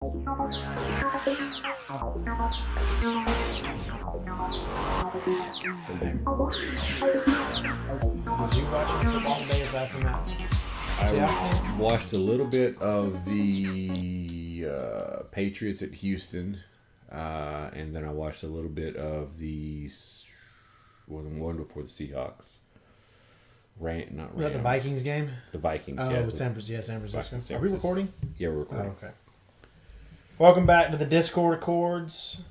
you watch any football today aside from that? I watched a little bit of the Patriots at Houston, and then I watched a little bit of the one before the Seahawks. Not Was that the Vikings game? The Vikings. Oh, yeah, San Francisco. San Are we recording? Yeah, we're recording. Oh, okay. Welcome back to the Discord Accords,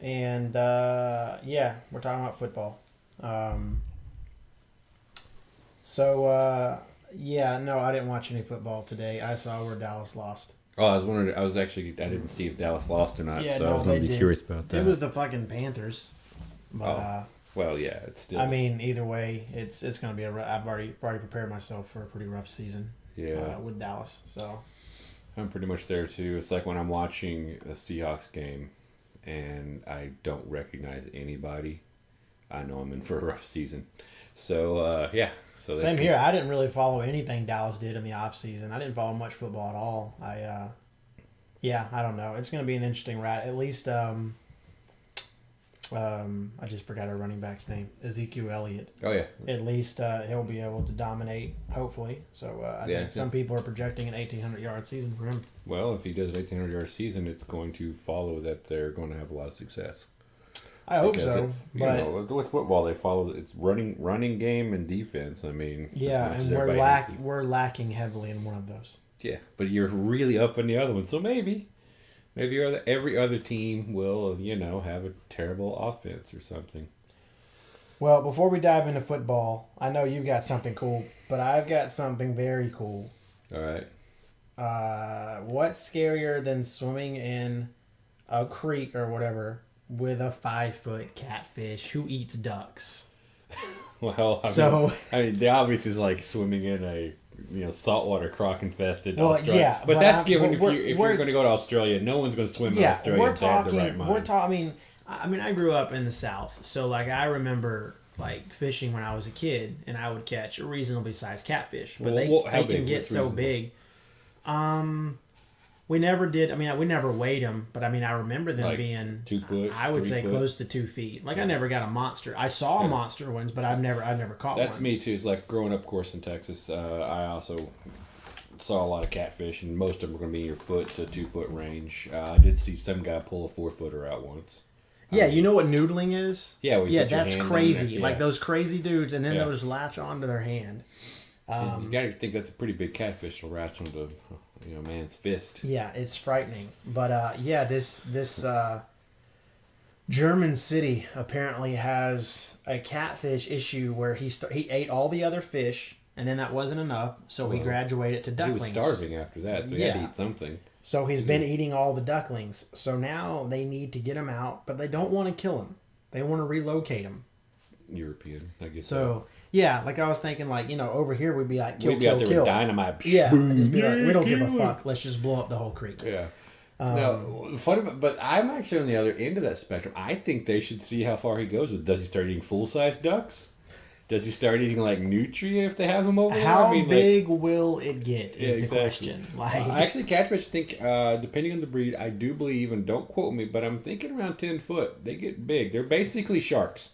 and yeah, we're talking about football. Yeah, no, I didn't watch any football today. I saw where Dallas lost. Oh, I was wondering. I didn't see if Dallas lost or not. Yeah, so no, I was going to be curious about that. It was the fucking Panthers. But, well, yeah, it's still. I mean, either way, it's going to be I've already prepared myself for a pretty rough season. Yeah. With Dallas, so. I'm pretty much there too. It's like when I'm watching a Seahawks game, and I don't recognize anybody. I know I'm in for a rough season. So yeah. So same here. I didn't really follow anything Dallas did in the off season. I didn't follow much football at all. I don't know. It's going to be an interesting ride. At least, I just forgot our running back's name, Ezekiel Elliott. Oh yeah. At least he'll be able to dominate, hopefully. So I think some people are projecting an 1,800-yard season for him. Well, if he does an 1,800-yard season, it's going to follow that they're going to have a lot of success. I hope so. But with football, they follow it's running game and defense. I mean, yeah, and we're lacking heavily in one of those. Yeah, but you're really up in the other one, so maybe every other team will have a terrible offense or something. Well, before we dive into football, I know you got something cool, but I've got something very cool. All right. What's scarier than swimming in a creek or whatever with a 5-foot catfish who eats ducks? Well, I mean, the obvious is like swimming in a saltwater croc infested Australia. Yeah, but that's given if you're going to go to Australia, no one's going to swim in Australia. We're to have the right mind. I mean, I grew up in the South, so like I remember like fishing when I was a kid, and I would catch a reasonably sized catfish, but they can get so big. We never did. I mean, we never weighed them, but I mean, I remember them being 2 foot. I would say close to 2 feet. Like I never got a monster. I saw monster ones, but I've never caught one. That's me too. It's like growing up, of course, in Texas. I also saw a lot of catfish, and most of them were going to be in your foot to 2 foot range. I did see some guy pull a 4-footer out once. Yeah, you know what noodling is? Yeah, that's crazy. Yeah. Like those crazy dudes, and then they'll just latch onto their hand. You got to think that's a pretty big catfish to latch onto, man's fist. Yeah, it's frightening. But this German city apparently has a catfish issue where he ate all the other fish, and then that wasn't enough, so he graduated to ducklings. He was starving after that, so he had to eat something. So he's been eating all the ducklings. So now they need to get him out, but they don't want to kill him. They want to relocate him. European, I guess. So, yeah, like I was thinking, like, over here we'd be like, kill, we'd be out there with dynamite. Yeah, just be like, we don't give a fuck. Let's just blow up the whole creek. Yeah. No, funny, but I'm actually on the other end of that spectrum. I think they should see how far he goes with. Does he start eating full-size ducks? Does he start eating like nutria if they have him over there? How big will it get is the question. Actually, catfish, I think, depending on the breed, I do believe, and don't quote me, but I'm thinking around 10 foot. They get big. They're basically sharks.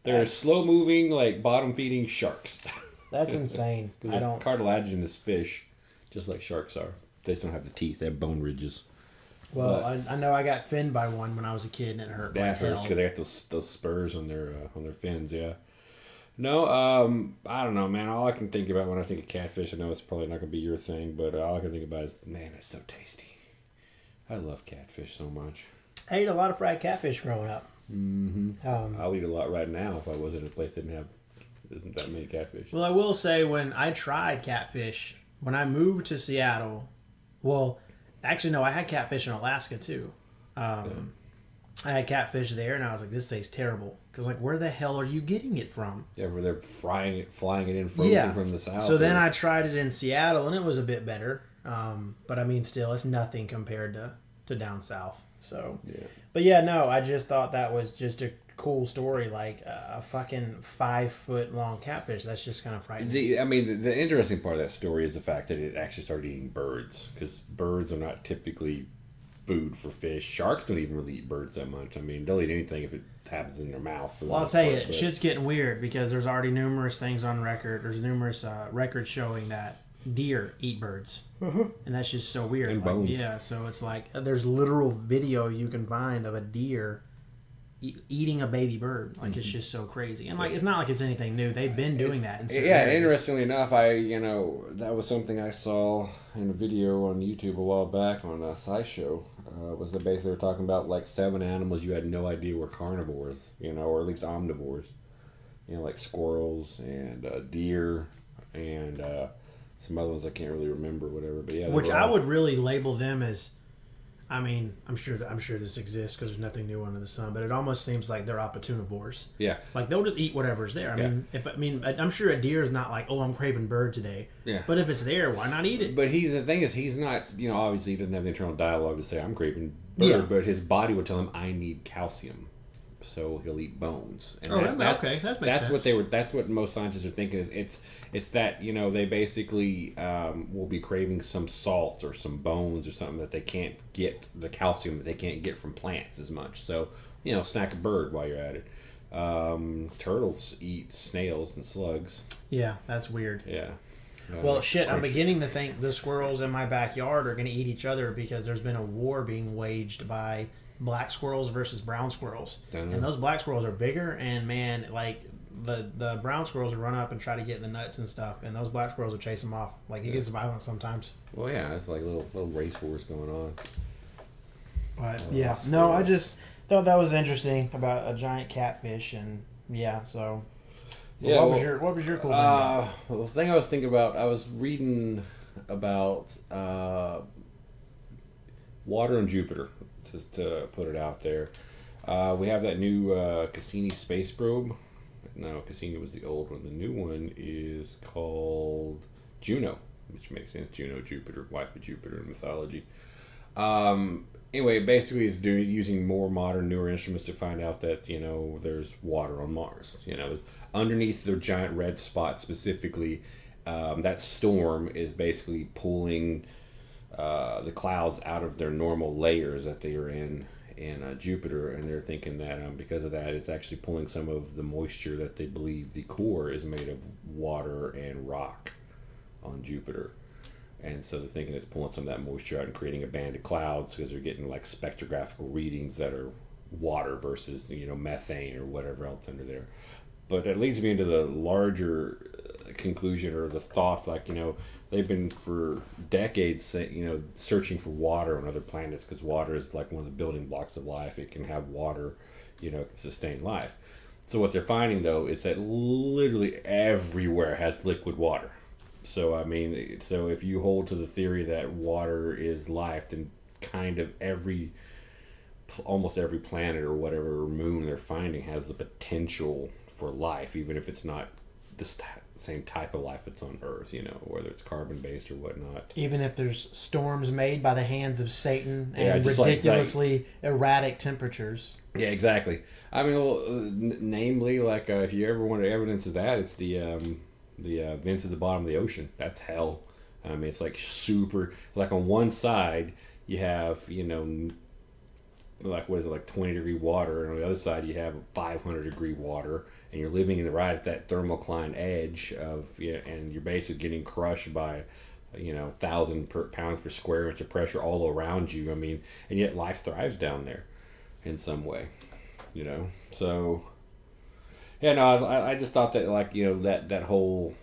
They're slow-moving, like bottom-feeding sharks. That's insane. They're cartilaginous fish, just like sharks are. They just don't have the teeth. They have bone ridges. Well, I know I got finned by one when I was a kid, and it hurt. That hurts because they got those spurs on their fins. Yeah. No, I don't know, man. All I can think about when I think of catfish, I know it's probably not going to be your thing, but all I can think about is, man, it's so tasty. I love catfish so much. I ate a lot of fried catfish growing up. Mm-hmm. I'll eat a lot right now if I was in a place that isn't that many catfish. Well, I will say when I tried catfish, when I moved to Seattle, well, actually, no, I had catfish in Alaska too. I had catfish there, and I was like, this tastes terrible. Because, like, where the hell are you getting it from? Yeah, where they're flying it in frozen from the south. So then I tried it in Seattle, and it was a bit better. But, I mean, still, it's nothing compared to down south. So, yeah. But, yeah, no, I just thought that was just a cool story. Like, a fucking 5-foot-long catfish. That's just kind of frightening. The interesting part of that story is the fact that it actually started eating birds. Because birds are not typically food for fish. Sharks don't even really eat birds that much. I mean, they'll eat anything if it happens in their mouth. Well, I'll tell you, shit's getting weird because there's already numerous things on record. There's numerous records showing that deer eat birds. And that's just so weird. And bones. Yeah, so it's like there's literal video you can find of a deer eating a baby bird. Like, it's just so crazy. And, like, it's not like it's anything new. They've been doing that in certain areas. Interestingly enough, that was something I saw in a video on YouTube a while back on a SciShow. Was that basically they were talking about, like, 7 animals you had no idea were carnivores, or at least omnivores. Like squirrels and deer and some other ones I can't really remember, whatever. But yeah, which I would really label them as, I mean, I'm sure this exists because there's nothing new under the sun, but it almost seems like they're opportunivores. Yeah. Like, they'll just eat whatever's there. I mean, I'm sure a deer is not like, oh, I'm craving bird today. Yeah. But if it's there, why not eat it? But the thing is, he's not, obviously he doesn't have the internal dialogue to say, I'm craving bird, but his body would tell him, I need calcium. So he'll eat bones. And that makes sense. That's what most scientists are thinking. Is it's that they basically will be craving some salt or some bones or something that they can't get, the calcium that they can't get from plants as much. So snack a bird while you're at it. Turtles eat snails and slugs. Yeah, that's weird. Yeah. Well, shit, I'm beginning to think the squirrels in my backyard are going to eat each other because there's been a war being waged by black squirrels versus brown squirrels. And those black squirrels are bigger, and man, like the brown squirrels will run up and try to get in the nuts and stuff, and those black squirrels will chase them off. Like, it gets violent sometimes. Well, yeah, it's like little race wars going on. But I just thought that was interesting about a giant catfish, and so. Yeah, what was your cool thing about? Well, the thing I was thinking about, I was reading about water on Jupiter, to put it out there. We have that new Cassini space probe. No, Cassini was the old one. The new one is called Juno, which makes sense. Juno, Jupiter, wife of Jupiter in mythology. Anyway, basically it's using more modern, newer instruments to find out that, there's water on Mars. Underneath the giant red spot specifically, that storm is basically pulling the clouds out of their normal layers that they are in Jupiter, and they're thinking that because of that, it's actually pulling some of the moisture that they believe the core is made of water and rock on Jupiter. And so they're thinking it's pulling some of that moisture out and creating a band of clouds because they're getting like spectrographical readings that are water versus methane or whatever else under there. But that leads me into the larger conclusion or the thought, like they've been for decades searching for water on other planets because water is like one of the building blocks of life. It can have water, it can sustain life. So what they're finding though is that literally everywhere has liquid water. So so if you hold to the theory that water is life, then kind of almost every planet or whatever moon they're finding has the potential for life, even if it's not the same type of life that's on Earth, whether it's carbon based or whatnot. Even if there's storms made by the hands of Satan and ridiculously erratic temperatures. Yeah, exactly. Namely, if you ever want evidence of that, it's the vents at the bottom of the ocean. That's hell. It's like super, like on one side you have, 20 degree water, and on the other side you have 500 degree water, and you're living right at that thermocline edge of, and you're basically getting crushed by, 1,000 pounds per square inch of pressure all around you. And yet life thrives down there in some way, so. Yeah, no, I just thought that, that whole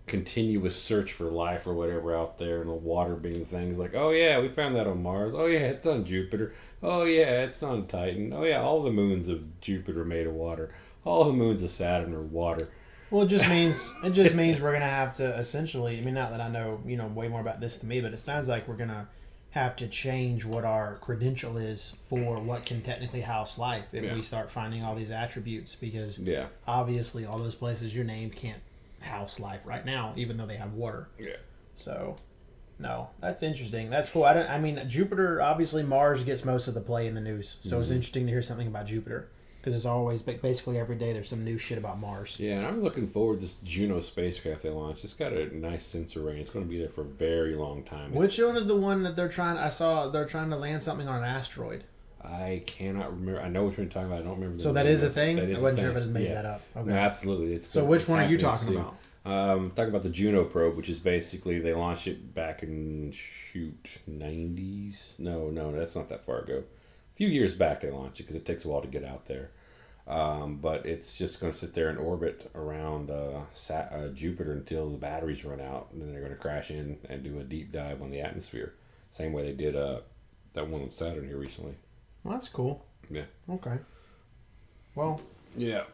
continuous search for life or whatever out there, and the water being things like, oh yeah, we found that on Mars. Oh yeah, it's on Jupiter. Oh yeah, it's on Titan. Oh yeah, all the moons of Jupiter are made of water. All the moons of Saturn are water. Well, it just means we're gonna have to essentially. Not that I know way more about this than me, but it sounds like we're gonna have to change what our credential is for what can technically house life if we start finding all these attributes, because obviously all those places you named can't house life right now, even though they have water. So no, that's interesting. That's cool. Jupiter, obviously Mars gets most of the play in the news, so it's interesting to hear something about Jupiter, because it's always basically every day there's some new shit about Mars. Yeah, and I'm looking forward to this Juno spacecraft they launched. It's got a nice sensor range. It's going to be there for a very long time. Which one is the one that they're trying? I saw they're trying to land something on an asteroid. I cannot remember. I know what you're talking about. I don't remember. So that is a thing? I wasn't sure if it had made that up. Okay. No, absolutely. So which one are you talking about? Talking about the Juno probe, which is basically they launched it back in 90s. No, that's not that far ago. A few years back they launched it because it takes a while to get out there. But it's just going to sit there in orbit around Jupiter until the batteries run out, and then they're going to crash in and do a deep dive on the atmosphere. Same way they did that one on Saturn here recently. Well, that's cool. Yeah. Okay. Well. Yeah.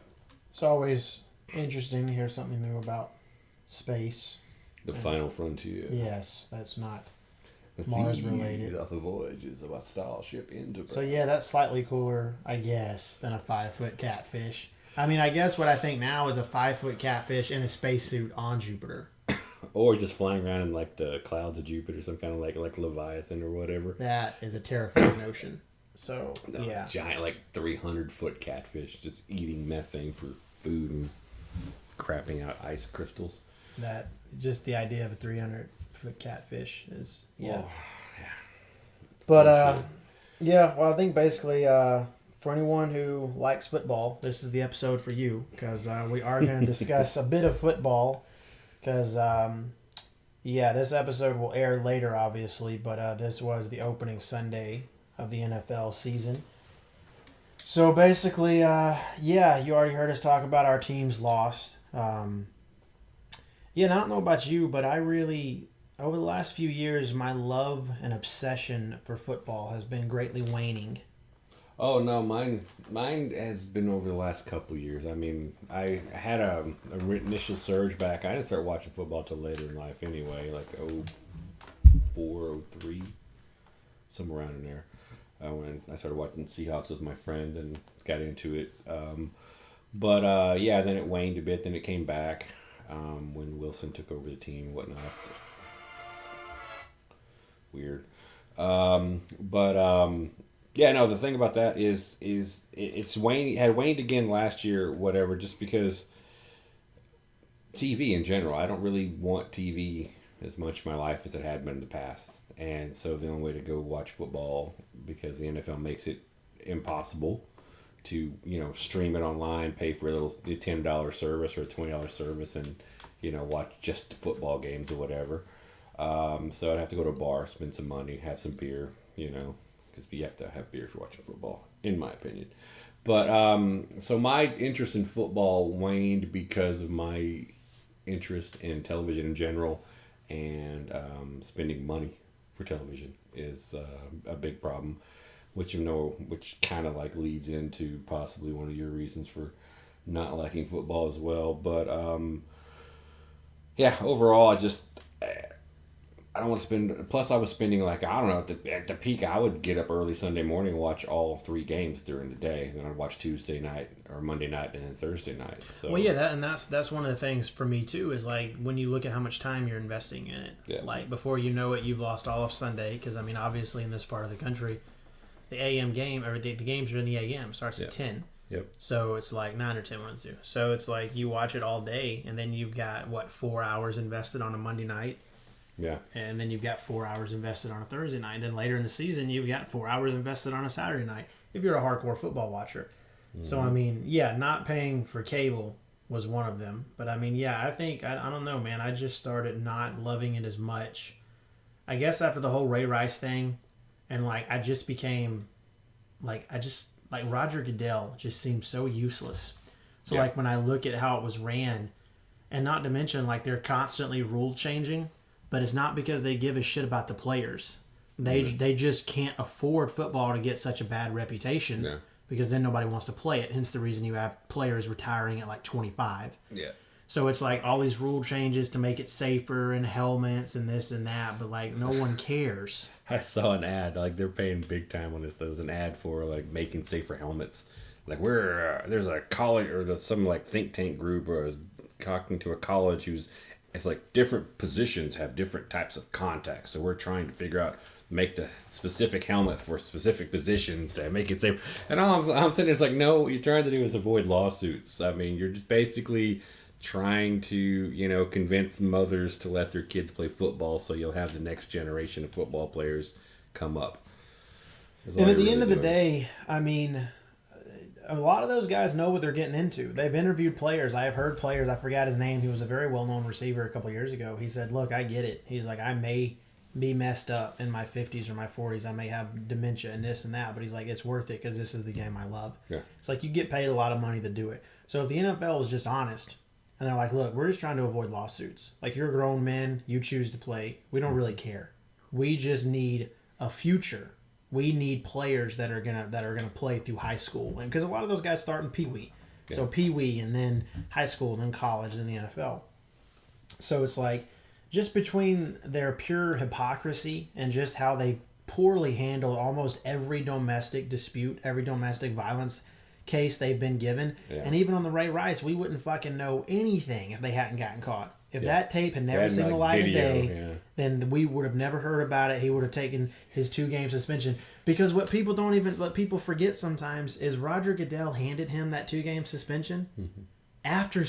It's always interesting to hear something new about space. The final frontier. Yes, that's not Mars related. The voyages of a starship into. So yeah, that's slightly cooler, I guess, than a 5-foot catfish. I mean, I guess what I think now is a 5-foot catfish in a spacesuit on Jupiter. Or just flying around in like the clouds of Jupiter, some kind of like Leviathan or whatever. That is a terrifying notion. So yeah, giant like 300-foot catfish just eating methane for food and crapping out ice crystals. That just the idea of a 300-foot catfish is yeah. But yeah, well, I think basically for anyone who likes football, this is the episode for you because we are going to discuss a bit of football because this episode will air later, obviously, but this was the opening Sunday of the NFL season. So basically, you already heard us talk about our teams lost. And I don't know about you, but I really, over the last few years, my love and obsession for football has been greatly waning. Oh no, mine has been over the last couple of years. I mean, I had a initial surge back. I didn't start watching football till later in life anyway, like 04, 03, somewhere around in there. When I started watching Seahawks with my friend and got into it. But then it waned a bit. Then it came back when Wilson took over the team and whatnot. Weird. The thing about that is it's had waned again last year, whatever, just because TV in general. I don't really want TV as much in my life as it had been in the past. And so the only way to go watch football, because the NFL makes it impossible to, stream it online, pay for a little $10 service or a $20 service and, watch just the football games or whatever. So I'd have to go to a bar, spend some money, have some beer, because you have to have beer for watching football, in my opinion. But so my interest in football waned because of my interest in television in general, and spending money for television is a big problem, which kind of like leads into possibly one of your reasons for not liking football as well. But overall, I don't want to spend. Plus, I was spending at the peak, I would get up early Sunday morning and watch all 3 games during the day. Then I'd watch Tuesday night or Monday night and then Thursday night. So. Well, yeah, that's one of the things for me too. Is like when you look at how much time you're investing in it. Yeah. Like before you know it, you've lost all of Sunday because obviously in this part of the country, the AM game or the games are in the AM starts at 10. Yep. So it's like 9 or 10, 1 or 2. So it's like you watch it all day, and then you've got 4 hours invested on a Monday night. Yeah. And then you've got 4 hours invested on a Thursday night. And then later in the season, you've got 4 hours invested on a Saturday night if you're a hardcore football watcher. Mm-hmm. So, not paying for cable was one of them. But, I think, I don't know, man. I just started not loving it as much. I guess after the whole Ray Rice thing, and, I just became, Rodger Goodell just seems so useless. So, when I look at how it was ran, and not to mention, they're constantly rule changing. But it's not because they give a shit about the players. They just can't afford football to get such a bad reputation because then nobody wants to play it. Hence the reason you have players retiring at 25. Yeah. So it's all these rule changes to make it safer and helmets and this and that, but no one cares. I saw an ad they're paying big time on this. There was an ad for making safer helmets. There's a college or some think tank group or I was talking to a college who's. It's different positions have different types of contacts. So we're trying to figure out make the specific helmet for specific positions to make it safe. And all I'm saying is like, no, what you're trying to do is avoid lawsuits. I mean, you're just basically trying to, convince mothers to let their kids play football so you'll have the next generation of football players come up. And at the end of the day, I mean, a lot of those guys know what they're getting into. They've interviewed players. I have heard players. I forgot his name. He was a very well-known receiver a couple years ago. He said, look, I get it. He's like, I may be messed up in my 50s or my 40s. I may have dementia and this and that. But he's like, it's worth it because this is the game I love. Yeah. It's like you get paid a lot of money to do it. So if the NFL is just honest and they're like, look, we're just trying to avoid lawsuits. Like, you're grown men. You choose to play. We don't really care. We just need a future. We need players that are gonna play through high school, and because a lot of those guys start in Pee Wee, so Pee Wee and then high school and then college and then the NFL. So it's like, just between their pure hypocrisy and just how they poorly handle almost every domestic dispute, every domestic violence case they've been given, and even on the Ray Rice, we wouldn't fucking know anything if they hadn't gotten caught. If that tape had never seen the light of day, then we would have never heard about it. He would have taken his 2-game suspension. Because what people forget sometimes is Rodger Goodell handed him that 2-game suspension after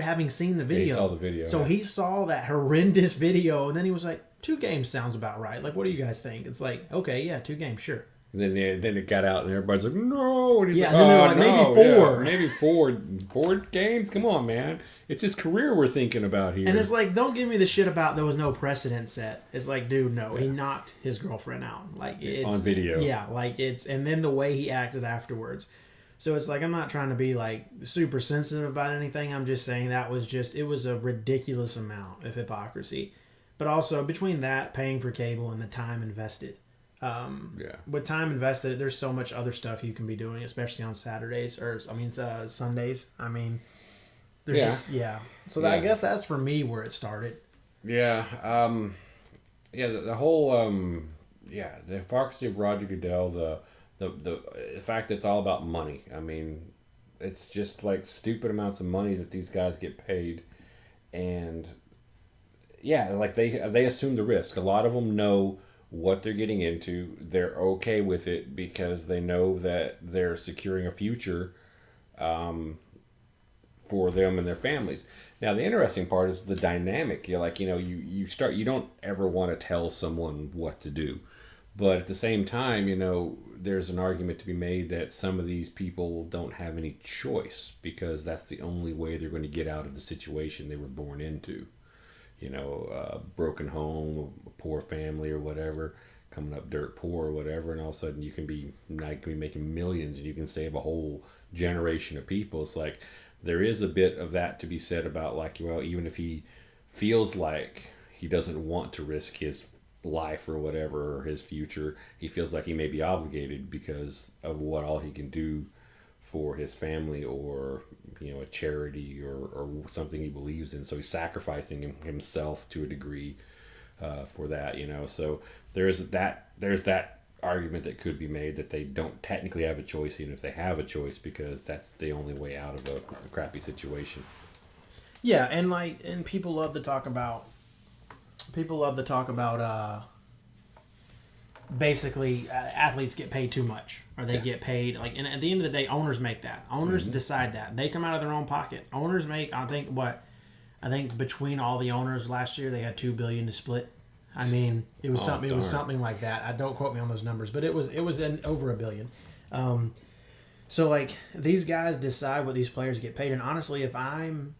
having seen the video. Yeah, he saw the video. So he saw that horrendous video, and then he was like, 2 games sounds about right. Like, what do you guys think? It's like, okay, yeah, 2 games, sure. And then it got out, and everybody's like, no. And he's and then they're like, maybe 4. Yeah, maybe 4 games? Come on, man. It's his career we're thinking about here. And it's like, don't give me the shit about there was no precedent set. It's like, dude, no. He knocked his girlfriend out. Like, it's on video. Yeah, like, and then the way he acted afterwards. So it's like, I'm not trying to be, like, super sensitive about anything. I'm just saying it was a ridiculous amount of hypocrisy. But also, between that, paying for cable, and the time invested. With time invested, there's so much other stuff you can be doing, especially on Saturdays Sundays. I mean, So I guess that's for me where it started. Yeah. The whole the hypocrisy of Rodger Goodell, the fact that it's all about money. I mean, it's just like stupid amounts of money that these guys get paid, and like they assume the risk. A lot of them know what they're getting into. They're okay with it because they know that they're securing a future for them and their families. Now, the interesting part is the dynamic. You don't ever want to tell someone what to do. But at the same time, there's an argument to be made that some of these people don't have any choice because that's the only way they're going to get out of the situation they were born into. A broken home, a poor family or whatever, coming up dirt poor or whatever, and all of a sudden you can be making millions and you can save a whole generation of people. It's like, there is a bit of that to be said about, like, well, even if he feels like he doesn't want to risk his life or whatever, or his future, he feels like he may be obligated because of what all he can do for his family or a charity or something he believes in. So he's sacrificing himself to a degree for that. So there's that argument that could be made that they don't technically have a choice, even if they have a choice, because that's the only way out of a crappy situation. Yeah, and people love to talk about basically athletes get paid too much, or they get paid, like, and at the end of the day, owners make that. Owners decide that. They come out of their own pocket. Owners make, I think between all the owners last year, they had $2 billion to split. I mean, it was something like that. I don't quote me on those numbers, but it was over $1 billion. So like, these guys decide what these players get paid. And honestly, if I'm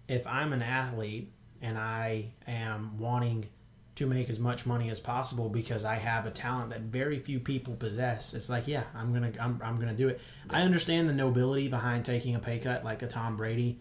an athlete and I am wanting to make as much money as possible because I have a talent that very few people possess, it's like, yeah, I'm gonna do it. Yeah. I understand the nobility behind taking a pay cut, like a Tom Brady,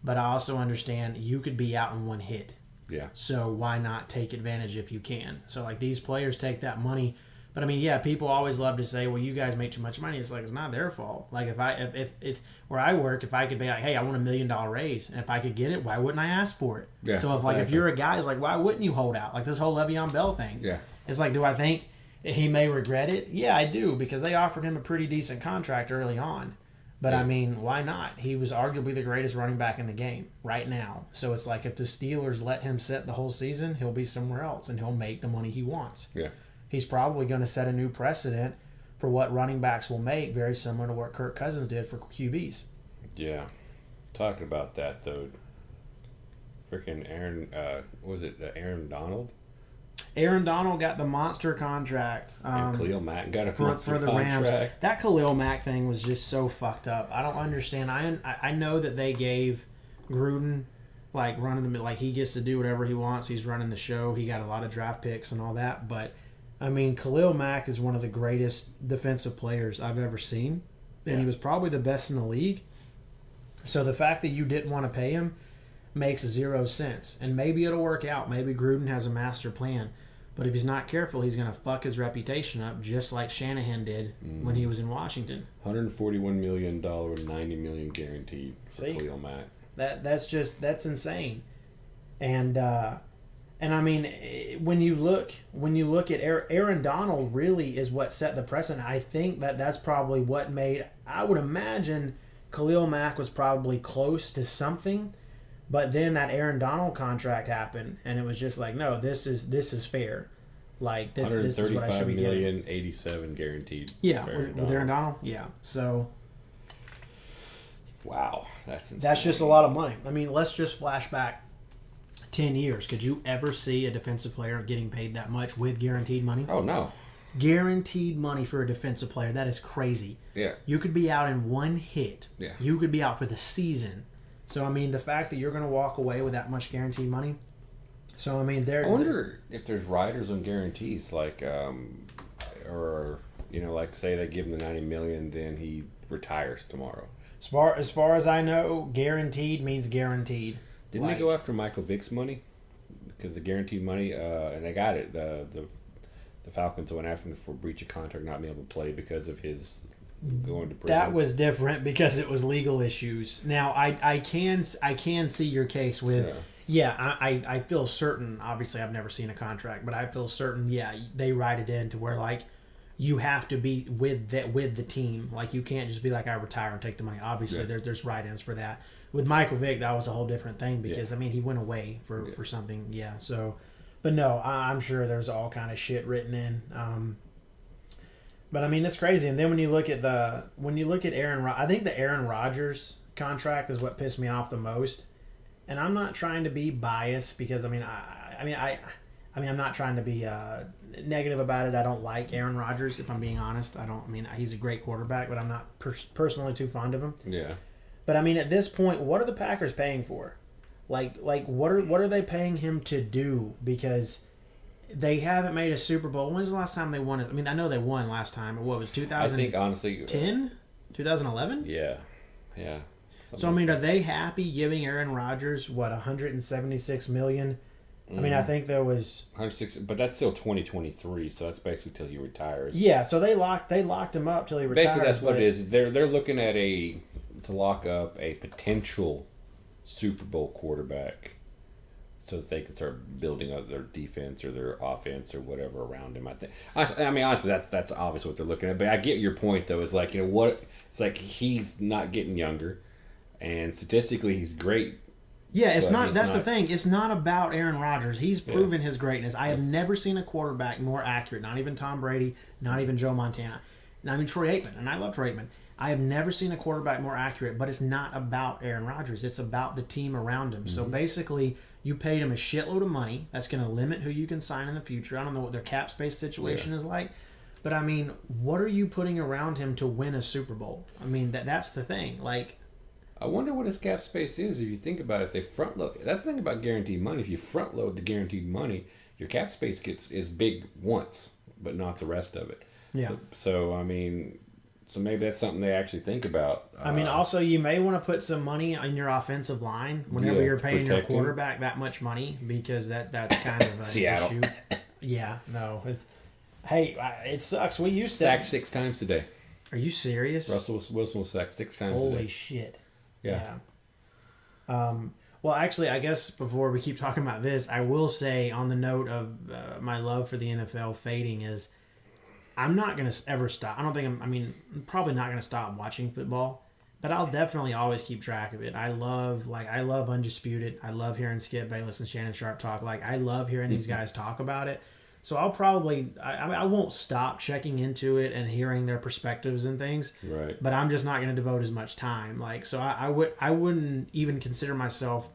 but I also understand you could be out in one hit. Yeah. So why not take advantage if you can? So like, these players take that money. But I mean, yeah, people always love to say, well, you guys make too much money. It's like, it's not their fault. Like, if where I work, if I could be like, hey, I want $1 million raise, and if I could get it, why wouldn't I ask for it? Yeah, so if you're a guy, it's like, why wouldn't you hold out? Like this whole Le'Veon Bell thing. Yeah. It's like, do I think he may regret it? Yeah, I do, because they offered him a pretty decent contract early on. But I mean, why not? He was arguably the greatest running back in the game right now. So it's like, if the Steelers let him sit the whole season, he'll be somewhere else and he'll make the money he wants. Yeah. he's probably going to set a new precedent for what running backs will make, very similar to what Kirk Cousins did for QBs. Yeah. Talking about that, though, freaking Aaron, what was it, Aaron Donald? Aaron Donald got the monster contract. And Khalil Mack got a for the contract. Rams. That Khalil Mack thing was just so fucked up. I don't understand. I know that they gave Gruden like running the like he gets to do whatever he wants. He's running the show. He got a lot of draft picks and all that. But I mean, Khalil Mack is one of the greatest defensive players I've ever seen, and he was probably the best in the league. So the fact that you didn't want to pay him makes zero sense. And maybe it'll work out. Maybe Gruden has a master plan. But if he's not careful, he's going to fuck his reputation up just like Shanahan did when he was in Washington. $141 million, $90 million guaranteed for Khalil Mack. That's insane. And I mean, when you look at Aaron Donald really is what set the precedent. I think that's probably what made, I would imagine Khalil Mack was probably close to something. But then that Aaron Donald contract happened, and it was just like, no, this is fair. Like this is what I should be getting. $135,087 guaranteed. Yeah, with Aaron Donald. Yeah, so wow, that's insane. That's just a lot of money. I mean, let's just flash back 10 years. Could you ever see a defensive player getting paid that much with guaranteed money? Oh no, guaranteed money for a defensive player. That is crazy. Yeah, you could be out in one hit. Yeah, you could be out for the season. So, I mean, the fact that you're going to walk away with that much guaranteed money. So, I mean, I wonder if there's riders on guarantees, like, or, you know, like, say they give him the $90 million, then he retires tomorrow. As far as I know, guaranteed means guaranteed. Didn't they go after Michael Vick's money? Because the guaranteed money, and they got it. The Falcons went after him for breach of contract, not being able to play because of his going to prison. That was different because it was legal issues. Now I can see your case with I feel certain. Obviously, I've never seen a contract, but I feel certain. Yeah, they write it in to where like you have to be with the team. Like you can't just be like I retire and take the money. Obviously, there's write-ins for that. With Michael Vick, that was a whole different thing because I mean he went away for something. Yeah, so but no, I'm sure there's all kind of shit written in. But I mean it's crazy, and then when you look at I think the Aaron Rodgers contract is what pissed me off the most, and I'm not trying to be biased because I'm not trying to be negative about it. I don't like Aaron Rodgers if I'm being honest. He's a great quarterback, but I'm not personally too fond of him. Yeah. But I mean at this point, what are the Packers paying for? Like what are they paying him to do? Because they haven't made a Super Bowl. When's the last time they won it? I mean, I know they won last time. What was 2010? I think honestly 2011? Yeah. Something so I mean, are they happy giving Aaron Rodgers $176 million? I mean, I think there was 106, but that's still 2023, so that's basically till he retires. Yeah, so they locked him up till he retires. Basically, that's what it is. They're looking at to lock up a potential Super Bowl quarterback, so that they can start building up their defense or their offense or whatever around him. I think. Honestly, that's obviously what they're looking at. But I get your point, though. Is like what? It's like he's not getting younger, and statistically, he's great. Yeah, it's not. That's the thing. It's not about Aaron Rodgers. He's proven his greatness. I have never seen a quarterback more accurate. Not even Tom Brady. Not even Joe Montana. Not even Troy Aikman. And I love Troy Aikman. I have never seen a quarterback more accurate. But it's not about Aaron Rodgers. It's about the team around him. Mm-hmm. So basically, you paid him a shitload of money. That's going to limit who you can sign in the future. I don't know what their cap space situation is like. But, I mean, what are you putting around him to win a Super Bowl? I mean, that's the thing. Like, I wonder what his cap space is if you think about it. If they front load. That's the thing about guaranteed money. If you front load the guaranteed money, your cap space is big once, but not the rest of it. Yeah. So I mean, maybe that's something they actually think about. I mean, also you may want to put some money on your offensive line whenever you're paying your quarterback that much money because that's kind of an Seattle issue. Yeah. No. It sucks. We used to sacked 6 times today. Are you serious? Russell Wilson was sacked 6 times today. Holy shit. Yeah. Well, actually, I guess before we keep talking about this, I will say on the note of my love for the NFL fading is I'm not going to ever stop. I'm probably not going to stop watching football, but I'll definitely always keep track of it. I love Undisputed. I love hearing Skip Bayless and Shannon Sharp talk. Like, I love hearing these guys talk about it. So I'll probably, I won't stop checking into it and hearing their perspectives and things. Right. But I'm just not going to devote as much time. Like, so I wouldn't even consider myself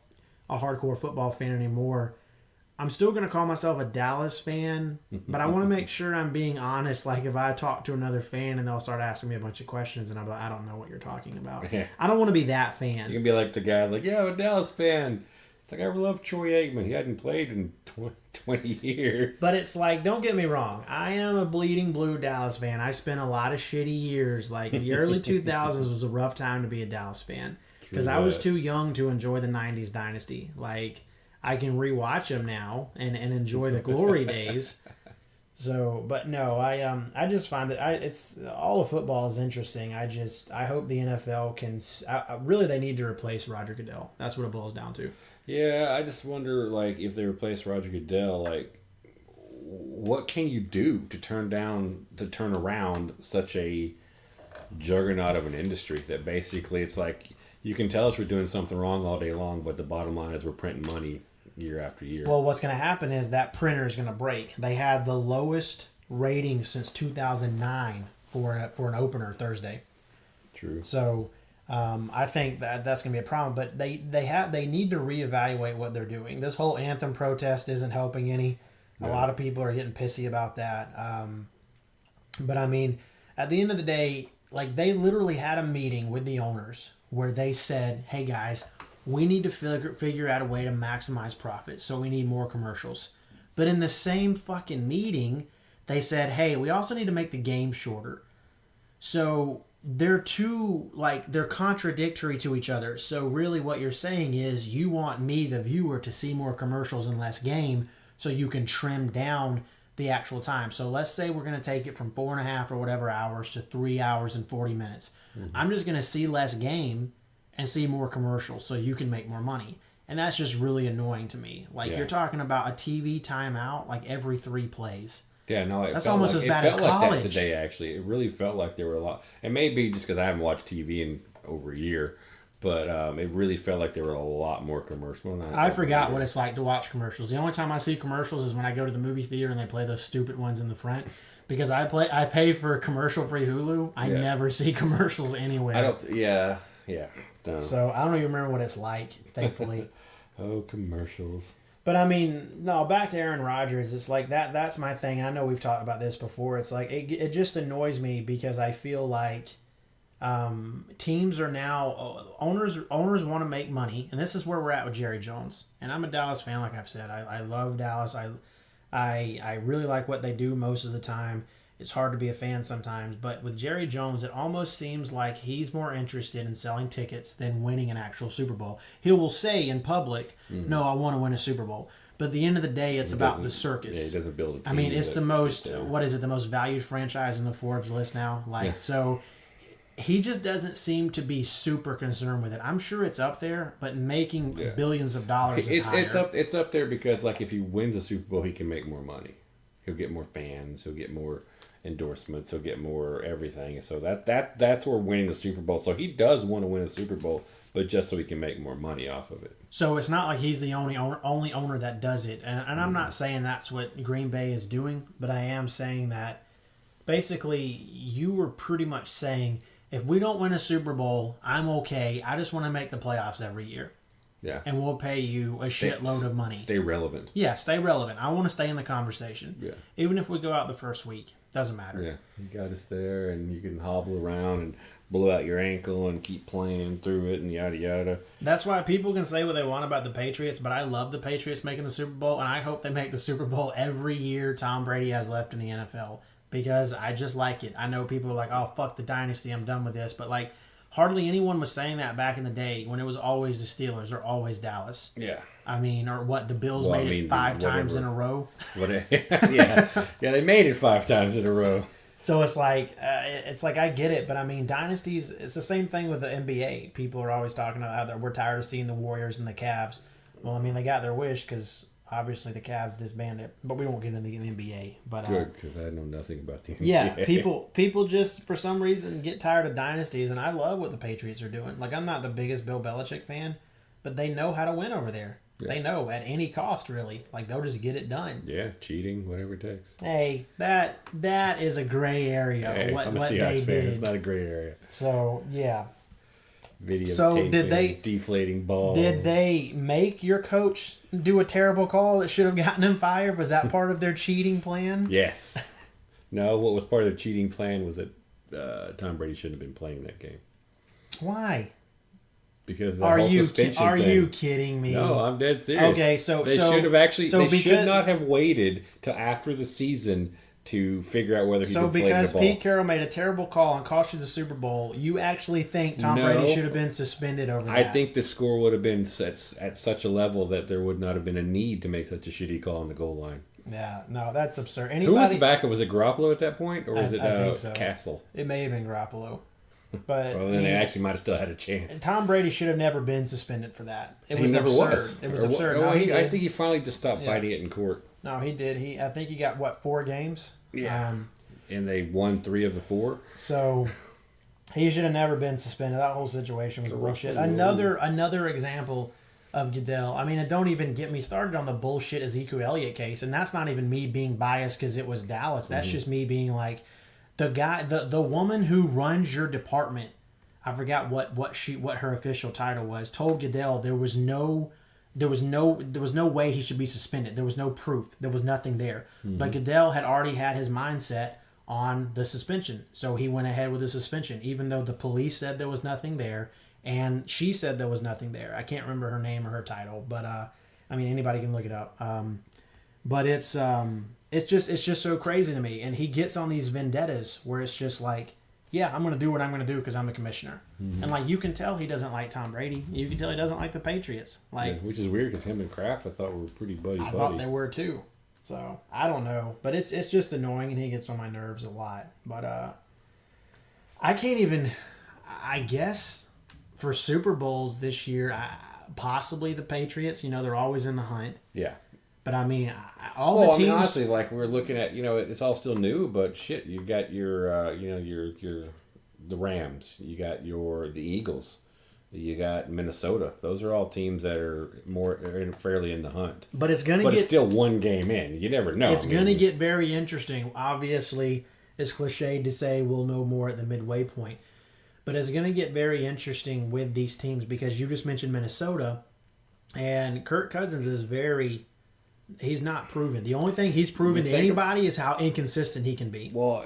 a hardcore football fan anymore. I'm still going to call myself a Dallas fan, but I want to make sure I'm being honest. Like, if I talk to another fan and they'll start asking me a bunch of questions and I'm like, I don't know what you're talking about. Yeah. I don't want to be that fan. You can be like the guy, like, yeah, I'm a Dallas fan. It's like, I love Troy Aikman. He hadn't played in 20 years. But it's like, don't get me wrong. I am a bleeding blue Dallas fan. I spent a lot of shitty years. Like, the early 2000s was a rough time to be a Dallas fan. Because I was too young to enjoy the 90s dynasty. Like, I can rewatch them now and enjoy the glory days. So, but no, I just find that it's all of football is interesting. I hope the NFL can. Really, they need to replace Rodger Goodell. That's what it boils down to. Yeah, I just wonder, like, if they replace Rodger Goodell, like, what can you do to turn around such a juggernaut of an industry that basically it's like you can tell us we're doing something wrong all day long, but the bottom line is we're printing money year after year. Well, what's going to happen is that printer is going to break. They had the lowest rating since 2009 for an opener Thursday. True. So I think that's going to be a problem. But they need to reevaluate what they're doing. This whole anthem protest isn't helping any. A lot of people are getting pissy about that. But I mean, at the end of the day, like, they literally had a meeting with the owners where they said, "Hey guys, we need to figure out a way to maximize profit, so we need more commercials." But in the same fucking meeting, they said, "Hey, we also need to make the game shorter." So they're they're contradictory to each other. So really what you're saying is you want me, the viewer, to see more commercials and less game so you can trim down the actual time. So let's say we're going to take it from 4.5 or whatever hours to 3 hours and 40 minutes. Mm-hmm. I'm just going to see less game and see more commercials so you can make more money. And that's just really annoying to me. Like, you're talking about a TV timeout like every 3 plays. Yeah, no, that's almost as bad as college. It felt like that today, actually. It really felt like there were a lot. It may be just because I haven't watched TV in over a year, but it really felt like there were a lot more commercials. I forgot what it's like to watch commercials. The only time I see commercials is when I go to the movie theater and they play those stupid ones in the front. Because I pay for commercial-free Hulu. I never see commercials anywhere. I don't. Yeah. No. So I don't even remember what it's like. Thankfully. Oh, commercials. But I mean, no. Back to Aaron Rodgers. It's like that. That's my thing. I know we've talked about this before. It's like it just annoys me because I feel like teams are now owners want to make money, and this is where we're at with Jerry Jones. And I'm a Dallas fan, like I've said. I love Dallas. I really like what they do most of the time. It's hard to be a fan sometimes, but with Jerry Jones, it almost seems like he's more interested in selling tickets than winning an actual Super Bowl. He will say in public, "No, I want to win a Super Bowl." But at the end of the day, it's about the circus. Yeah, he doesn't build a team. I mean, it's the most, what is it, the most valued franchise in the Forbes list now? So he just doesn't seem to be super concerned with it. I'm sure it's up there, but making billions of dollars is higher. It's up there because, like, if he wins a Super Bowl, he can make more money. He'll get more fans. He'll get more endorsements. He'll get more everything. So that's where winning the Super Bowl. So he does want to win a Super Bowl, but just so he can make more money off of it. So it's not like he's the only owner that does it. And I'm not saying that's what Green Bay is doing, but I am saying that basically you were pretty much saying, if we don't win a Super Bowl, I'm okay. I just want to make the playoffs every year. Yeah. And we'll pay you a shitload of money. Stay relevant. Yeah, stay relevant. I want to stay in the conversation. Yeah. Even if we go out the first week. Doesn't matter. Yeah. You got us there, and you can hobble around and blow out your ankle and keep playing through it and yada yada. That's why people can say what they want about the Patriots, but I love the Patriots making the Super Bowl, and I hope they make the Super Bowl every year Tom Brady has left in the NFL. Because I just like it. I know people are like, "Oh, fuck the dynasty, I'm done with this." But, like, hardly anyone was saying that back in the day when it was always the Steelers or always Dallas. Yeah. I mean, or what, the Bills made it 5 times in a row? Yeah, they made it 5 times in a row. So it's like I get it, but I mean, dynasties, it's the same thing with the NBA. People are always talking about how we're tired of seeing the Warriors and the Cavs. Well, I mean, they got their wish because obviously the Cavs disbanded, but we won't get into the NBA. But good, because I know nothing about the NBA. Yeah, people just for some reason get tired of dynasties, and I love what the Patriots are doing. Like, I'm not the biggest Bill Belichick fan, but they know how to win over there. They know at any cost, really. Like, they'll just get it done. Yeah, cheating, whatever it takes. Hey, that is a gray area. Hey, what I'm a what Seahawks they fan. did. It's not a gray area. So yeah. Videotaping, deflating balls. Did they make your coach do a terrible call that should have gotten him fired? Was that part of their cheating plan? Yes. No, what was part of the cheating plan was that Tom Brady shouldn't have been playing that game. Why? Because the whole suspension thing. Are you kidding me? No, I'm dead serious. Okay, they should have actually. They should not have waited till after the season to figure out whether he deflated the ball. So because Pete Carroll made a terrible call and cost you the Super Bowl, you actually think Tom Brady should have been suspended over that? I think the score would have been at such a level that there would not have been a need to make such a shitty call on the goal line. Yeah, no, that's absurd. Who was the backup? Was it Garoppolo at that point, or was it I think so. Castle? It may have been Garoppolo. But well, then they actually might have still had a chance. Tom Brady should have never been suspended for that. It was absurd. It was absurd. No, I think he finally just stopped fighting it in court. No, he did. I think he got 4 games. Yeah. And they won 3 of the 4. So he should have never been suspended. That whole situation was bullshit. Another example of Goodell. I mean, and don't even get me started on the bullshit Ezekiel Elliott case. And that's not even me being biased because it was Dallas. That's just me being like, the woman who runs your department, I forgot what her official title was, told Goodell there was no way he should be suspended. There was no proof. There was nothing there. But Goodell had already had his mindset on the suspension. So he went ahead with the suspension, even though the police said there was nothing there and she said there was nothing there. I can't remember her name or her title, but I mean, anybody can look it up. But it's just so crazy to me. And he gets on these vendettas where it's just like, yeah, I'm going to do what I'm going to do because I'm the commissioner. And like, you can tell he doesn't like Tom Brady. You can tell he doesn't like the Patriots. Like, which is weird because him and Kraft I thought were pretty buddy. I thought they were too. So I don't know, but it's just annoying and he gets on my nerves a lot. But I can't even. I guess for Super Bowls this year, possibly the Patriots. You know, they're always in the hunt. Yeah. But I mean, all the teams. I mean, honestly, like we're looking at, it's all still new, but shit, you got your, the Rams, you got the Eagles, you got Minnesota. Those are all teams that are fairly in the hunt. But it's still one game in. You never know. It's gonna get very interesting. Obviously, it's cliched to say we'll know more at the midway point, but it's gonna get very interesting with these teams because you just mentioned Minnesota, and Kirk Cousins is very. He's not proven. The only thing he's proven to anybody is how inconsistent he can be. Well,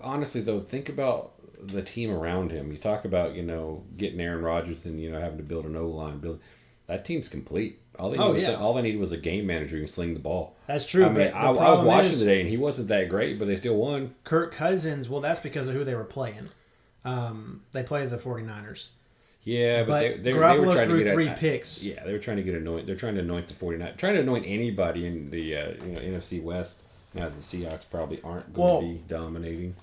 honestly, think about the team around him. You talk about, getting Aaron Rodgers and, having to build an O-line. That team's complete. All they needed was a game manager who can sling the ball. That's true. I mean, I was watching today, and he wasn't that great, but they still won. Kirk Cousins, well, that's because of who they were playing. They played the 49ers. Yeah, but they were trying to get 3 picks. Yeah, they were trying to get anointed. They're trying to anoint the 49ers. Trying to anoint anybody in the NFC West. Now the Seahawks probably aren't going to be dominating.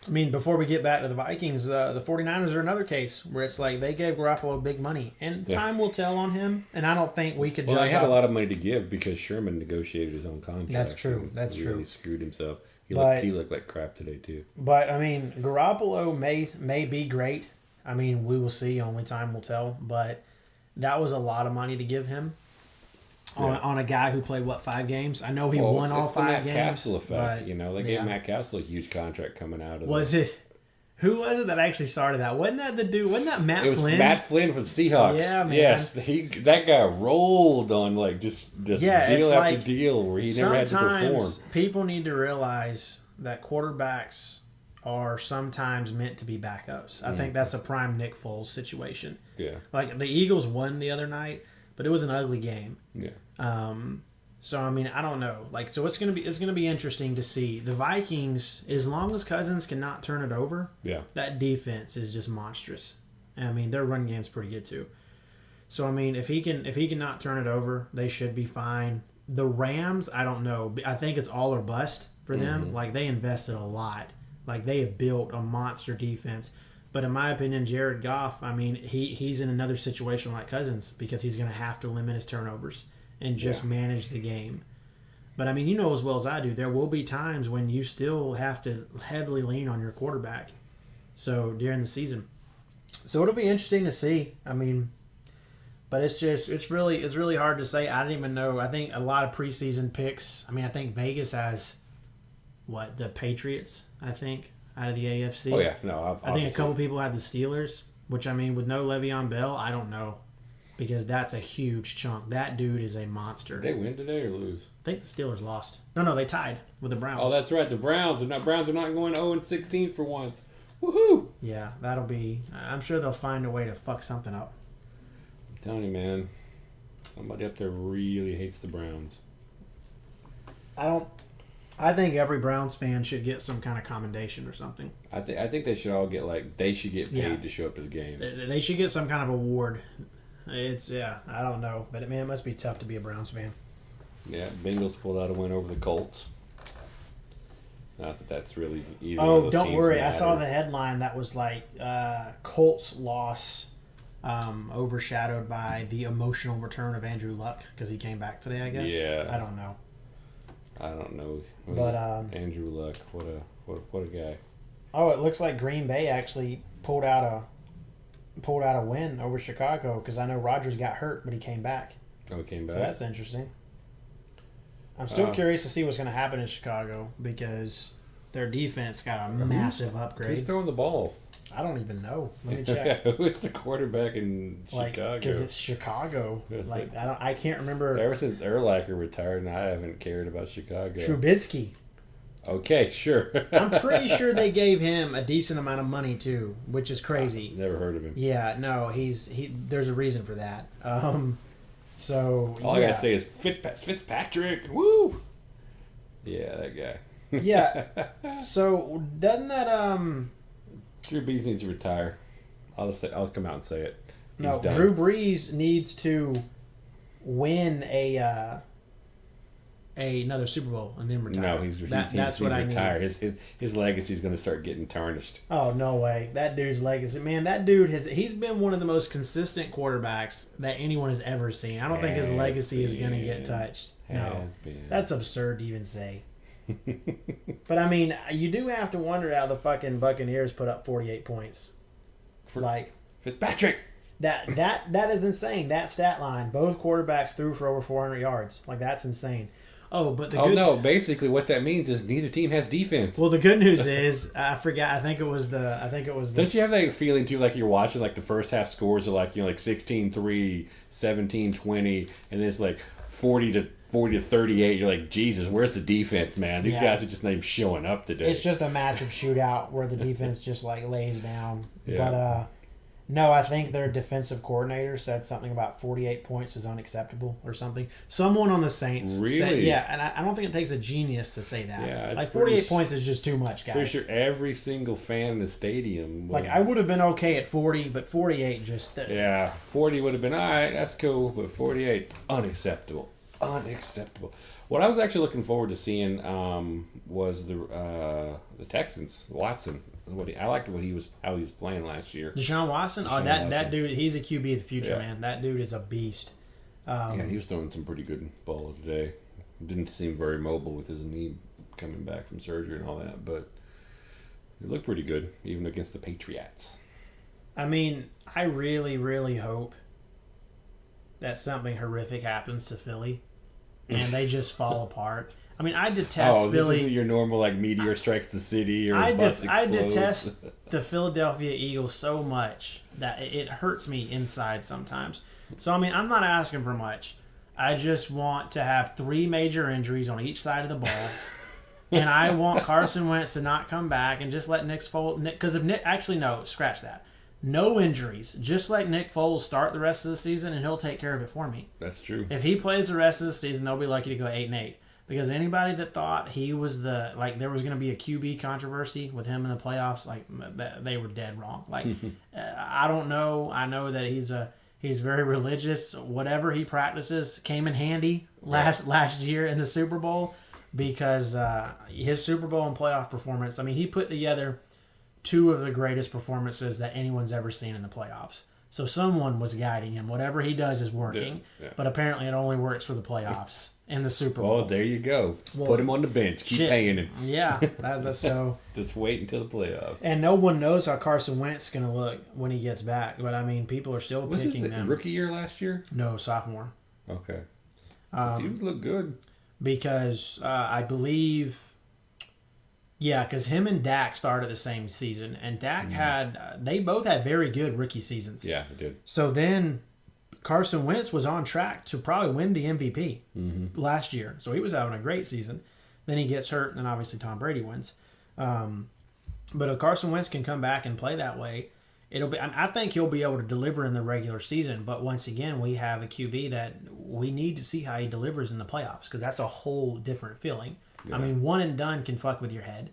I mean, before we get back to the Vikings, the 49ers are another case where it's like they gave Garoppolo big money. And time will tell on him. And I don't think we could judge. Well, they had a lot of money to give because Sherman negotiated his own contract. That's true. He really screwed himself. He looked like crap today, too. But, I mean, Garoppolo may be great. I mean, we will see. Only time will tell. But that was a lot of money to give him on a guy who played, 5 games? I know he won all 5 games. Matt Castle effect, they gave Matt Castle a huge contract coming out of Who was it that actually started that? Wasn't that the dude? Wasn't that Matt Flynn? It was Matt Flynn for the Seahawks. Yeah, man. Yes, that guy rolled on just deal after deal where he never had to perform. Sometimes people need to realize that quarterbacks are sometimes meant to be backups. I think that's a prime Nick Foles situation. Yeah. Like the Eagles won the other night, but it was an ugly game. Yeah. So I mean, I don't know. So it's gonna be interesting to see the Vikings. As long as Cousins cannot turn it over, that defense is just monstrous. I mean, their run game's pretty good too. So I mean, if he cannot turn it over, they should be fine. The Rams, I don't know. I think it's all or bust for them. Like they invested a lot. Like they have built a monster defense. But in my opinion, Jared Goff, I mean, he's in another situation like Cousins because he's going to have to limit his turnovers and just manage the game. But I mean, you know as well as I do, there will be times when you still have to heavily lean on your quarterback. So during the season. So it'll be interesting to see. I mean, But it's really hard to say. I didn't even know. I think a lot of preseason picks. I mean, I think Vegas has the Patriots. I think out of the AFC. Oh yeah, no. I think a couple people had the Steelers, which I mean, with no Le'Veon Bell, I don't know, because that's a huge chunk. That dude is a monster. Did they win today or lose? I think the Steelers lost. No, they tied with the Browns. Oh, that's right. The Browns are not going 0-16 for once. Woohoo! Yeah, that'll be. I'm sure they'll find a way to fuck something up. I'm telling you, man. Somebody up there really hates the Browns. I think every Browns fan should get some kind of commendation or something. I think they should all get paid to show up to the games. They should get some kind of award. I don't know, but man, it must be tough to be a Browns fan. Yeah, Bengals pulled out a win over the Colts. Not that that's really either. Oh, don't worry. Matter. I saw the headline that was like Colts loss overshadowed by the emotional return of Andrew Luck because he came back today, I guess. Yeah. I don't know. But Andrew Luck, what a guy. Oh, it looks like Green Bay actually pulled out a win over Chicago because I know Rodgers got hurt, but he came back. Oh, he came back. So that's interesting. I'm still curious to see what's going to happen in Chicago because their defense got a massive upgrade. Who's throwing the ball? I don't even know. Let me check. Who's the quarterback in Chicago? Because it's Chicago. I can't remember. Ever since Urlacher retired, and I haven't cared about Chicago. Trubisky. Okay, sure. I'm pretty sure they gave him a decent amount of money too, which is crazy. Never heard of him. Yeah, no, there's a reason for that. So all I gotta say is Fitzpatrick. Woo! Yeah, that guy. Yeah. So doesn't that Drew Brees needs to retire. I'll come out and say it. He's done. Drew Brees needs to win another Super Bowl and then retire. No, he's retired. His legacy is going to start getting tarnished. Oh, no way. That dude's legacy. Man, that dude he's been one of the most consistent quarterbacks that anyone has ever seen. I don't think his legacy is going to get touched. No. That's absurd to even say. But I mean, you do have to wonder how the fucking Buccaneers put up 48 points. Fitzpatrick. That is insane. That stat line, both quarterbacks threw for over 400 yards. That's insane. Oh, but basically what that means is neither team has defense. Well, the good news is I forgot. I think it was the. Don't you have that feeling too, like you're watching the first half scores are 16-3, 17-20, and then it's 40 to 38. You're like, Jesus, where's the defense, man? These guys are just not even showing up today. It's just a massive shootout where the defense just lays down. Yeah. But no, I think their defensive coordinator said something about 48 points is unacceptable or something. Someone on the Saints really? And I don't think it takes a genius to say that. Yeah, 48 points is just too much, guys. Pretty sure every single fan in the stadium. I would have been okay at 40, but 48 just. Yeah, 40 would have been all right. That's cool, but 48 unacceptable. Unacceptable. What I was actually looking forward to seeing was the Texans, Watson. I liked how he was playing last year. Deshaun Watson? That dude, he's a QB of the future, man. That dude is a beast. He was throwing some pretty good ball today. Didn't seem very mobile with his knee coming back from surgery and all that, but he looked pretty good, even against the Patriots. I mean, I really, really hope that something horrific happens to Philly and they just fall apart. I mean, I detest Philly. This isn't your normal meteor strikes the city or I detest the Philadelphia Eagles so much that it hurts me inside sometimes. So I mean, I'm not asking for much. I just want to have 3 major injuries on each side of the ball, and I want Carson Wentz to not come back and just let Nick Foles. Because if Nick, actually no, scratch that. No injuries. Just let Nick Foles start the rest of the season, and he'll take care of it for me. That's true. If he plays the rest of the season, they'll be lucky to go 8-8. Because anybody that thought he was there was going to be a QB controversy with him in the playoffs, they were dead wrong. I don't know. I know that he's very religious. Whatever he practices came in handy last year in the Super Bowl because his Super Bowl and playoff performance. I mean, he put together 2 of the greatest performances that anyone's ever seen in the playoffs. So someone was guiding him. Whatever he does is working, but apparently it only works for the playoffs. in the Super Bowl. Oh, there you go. Put him on the bench. Keep paying him. Yeah, that's so. Just wait until the playoffs. And no one knows how Carson Wentz is going to look when he gets back. But I mean, people are still picking him. Rookie year last year? No, sophomore. Okay. He would look good. Because I believe. Yeah, because him and Dak started the same season, and Dak they both had very good rookie seasons. Yeah, they did. So then Carson Wentz was on track to probably win the MVP last year. So he was having a great season. Then he gets hurt, and then obviously Tom Brady wins. But if Carson Wentz can come back and play that way, I think he'll be able to deliver in the regular season. But once again, we have a QB that we need to see how he delivers in the playoffs because that's a whole different feeling. Yeah. I mean, one and done can fuck with your head.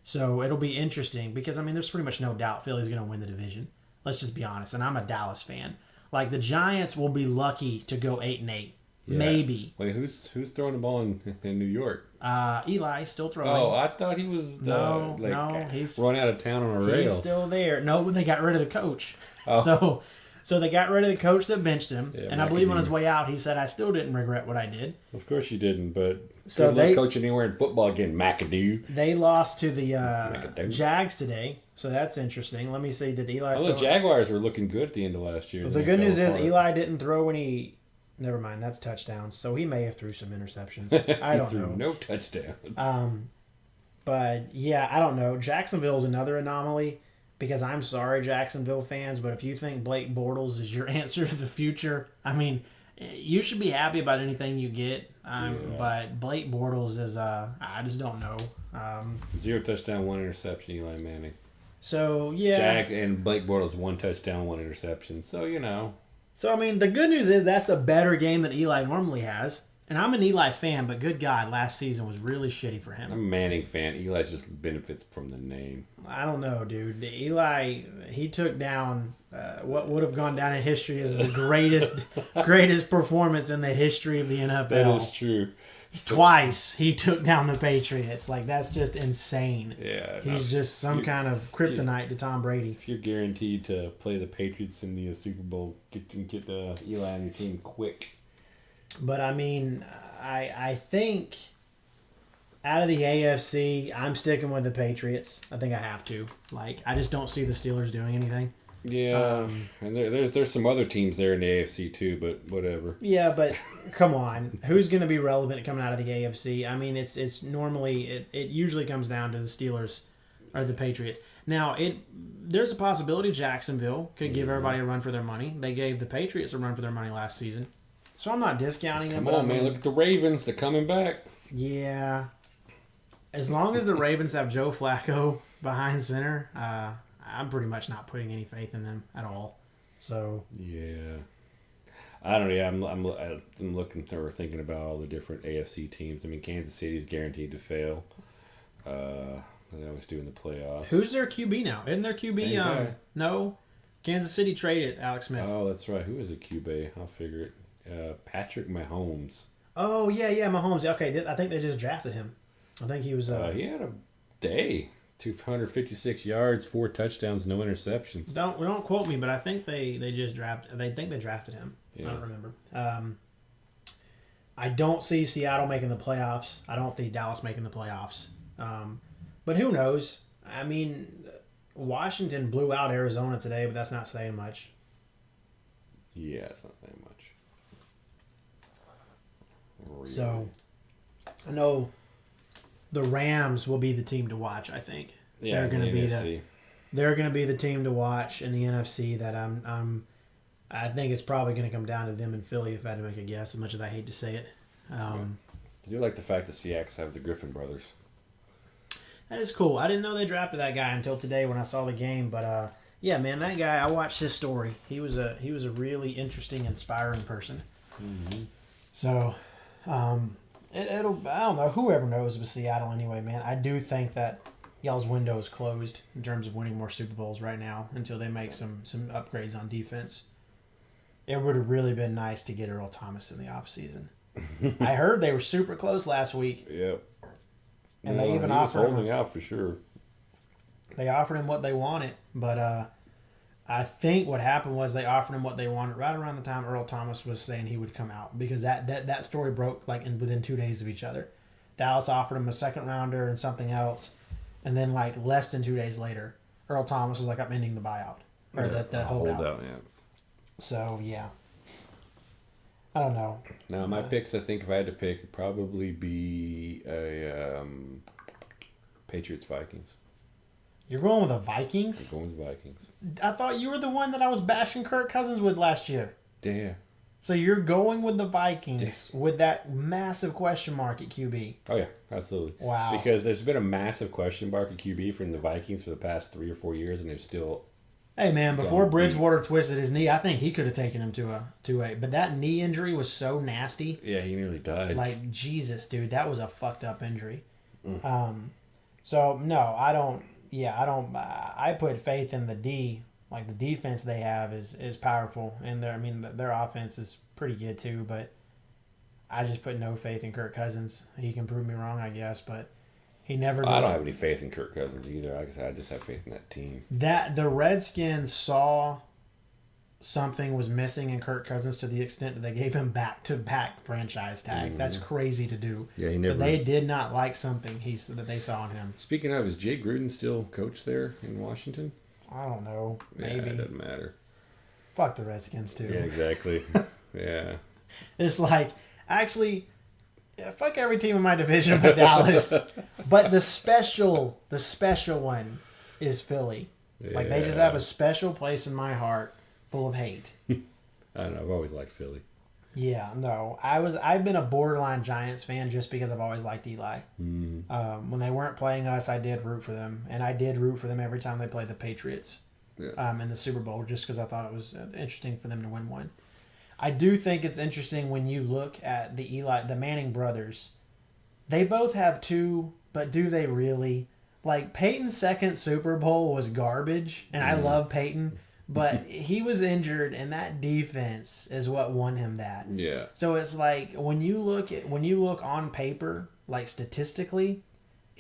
So it'll be interesting because, I mean, there's pretty much no doubt Philly's going to win the division. Let's just be honest. And I'm a Dallas fan. Like, the Giants will be lucky to go 8-8. Yeah. Maybe. Wait, who's throwing the ball in New York? Eli still throwing. Oh, I thought he was no, he's run out of town on a rail. He's still there. No, they got rid of the coach. Oh. So they got rid of the coach that benched him, and I believe on his way out he said, "I still didn't regret what I did." Of course you didn't, but so they coach anywhere in football again, McAdoo. They lost to the Jags today, so that's interesting. Let me see. Did Eli? The Jaguars were looking good at the end of last year. Well, the good news is Eli didn't throw any. Never mind, that's touchdowns. So he may have threw some interceptions. I don't know. No touchdowns. But yeah, I don't know. Jacksonville's another anomaly. Because I'm sorry, Jacksonville fans, but if you think Blake Bortles is your answer to the future, I mean, you should be happy about anything you get. But Blake Bortles is, I just don't know. 0 touchdown, 1 interception, Eli Manning. So, yeah. Jack and Blake Bortles, 1 touchdown, 1 interception. So, you know. So, I mean, the good news is that's a better game than Eli normally has. And I'm an Eli fan, but good God, last season was really shitty for him. I'm a Manning fan. Eli just benefits from the name. I don't know, dude. Eli, he took down what would have gone down in history as the greatest performance in the history of the NFL. That is true. Twice he took down the Patriots. Like, that's just insane. Yeah. He's just some kind of kryptonite to Tom Brady. If you're guaranteed to play the Patriots in the Super Bowl, get Eli on your team quick. But, I mean, I think out of the AFC, I'm sticking with the Patriots. I think I have to. Like, I just don't see the Steelers doing anything. Yeah, and there's some other teams there in the AFC too, but whatever. Yeah, but come on. Who's going to be relevant coming out of the AFC? I mean, it's normally, it usually comes down to the Steelers or the Patriots. Now, there's a possibility Jacksonville could give everybody a run for their money. They gave the Patriots a run for their money last season. So I'm not discounting them. Come on, man. Look at the Ravens. They're coming back. Yeah. As long as the Ravens have Joe Flacco behind center, I'm pretty much not putting any faith in them at all. So yeah, I don't know. Yeah, I'm looking through, thinking about all the different AFC teams. I mean, Kansas City's guaranteed to fail. They always do in the playoffs. Who's their QB now? Isn't their QB? No, Kansas City traded Alex Smith. Oh, that's right. Who is a QB? I'll figure it. Patrick Mahomes. Oh yeah, Mahomes. Okay, I think they just drafted him. I think he was. He had a day. 256 yards, 4 touchdowns, no interceptions. Don't quote me, but I think they just drafted. They think they drafted him. Yeah. I don't remember. I don't see Seattle making the playoffs. I don't see Dallas making the playoffs. But who knows? I mean, Washington blew out Arizona today, but that's not saying much. Yeah, it's not saying much. Really. So, I know the Rams will be the team to watch. I think they're going to be the team to watch in the NFC. That I think it's probably going to come down to them and Philly if I had to make a guess. As much as I hate to say it, I do like the fact that Seahawks have the Griffin brothers. That is cool. I didn't know they drafted that guy until today when I saw the game. But yeah, man, that guy. I watched his story. He was a really interesting, inspiring person. Mm-hmm. So. It'll I don't know, whoever knows with Seattle anyway, man. I do think that y'all's window is closed in terms of winning more Super Bowls right now until they make some upgrades on defense. It would have really been nice to get Earl Thomas in the offseason. I heard they were super close last week. Yep. And they even offered him holding out for sure. They offered him what they wanted, but I think what happened was they offered him what they wanted right around the time Earl Thomas was saying he would come out, because that story broke like within 2 days of each other. Dallas offered him a second rounder and something else, and then like less than 2 days later, Earl Thomas was like, I'm ending the buyout or the holdout. Yeah. So yeah, I don't know. Now my picks, I think if I had to pick, would probably be a Patriots Vikings. You're going with the Vikings? I'm going with Vikings. I thought you were the one that I was bashing Kirk Cousins with last year. Yeah. So you're going with the Vikings with that massive question mark at QB. Oh, yeah. Absolutely. Wow. Because there's been a massive question mark at QB from the Vikings for the past 3 or 4 years, and they're still... Hey, man, before Bridgewater twisted his knee, I think he could have taken him to a... But that knee injury was so nasty. Yeah, he nearly died. Like, Jesus, dude, that was a fucked up injury. So, no, I don't... Yeah, I put faith in the D. Like, the defense they have is powerful, and their offense is pretty good too. But I just put no faith in Kirk Cousins. He can prove me wrong, I guess, but he never. I don't have any faith in Kirk Cousins either. Like I said, I just have faith in that team. That the Redskins saw something was missing in Kirk Cousins to the extent that they gave him back-to-back franchise tags. That's crazy to do. Yeah, he never. But they did not like something that they saw in him. Speaking of, is Jay Gruden still coach there in Washington? I don't know. Maybe. Yeah, it doesn't matter. Fuck the Redskins too. Yeah, exactly. Yeah. It's like, actually, fuck every team in my division but Dallas. But the special one is Philly. Yeah. Like, they just have a special place in my heart full of hate. I don't know. I've always liked Philly. Yeah, no. I've been a borderline Giants fan just because I've always liked Eli. When they weren't playing us, I did root for them. And I did root for them every time they played the Patriots in the Super Bowl, just because I thought it was interesting for them to win one. I do think it's interesting when you look at the Manning brothers. They both have 2, but do they really? Like, Peyton's second Super Bowl was garbage, and I love Peyton. But he was injured, and that defense is what won him that. Yeah. So it's like when you look on paper, like statistically,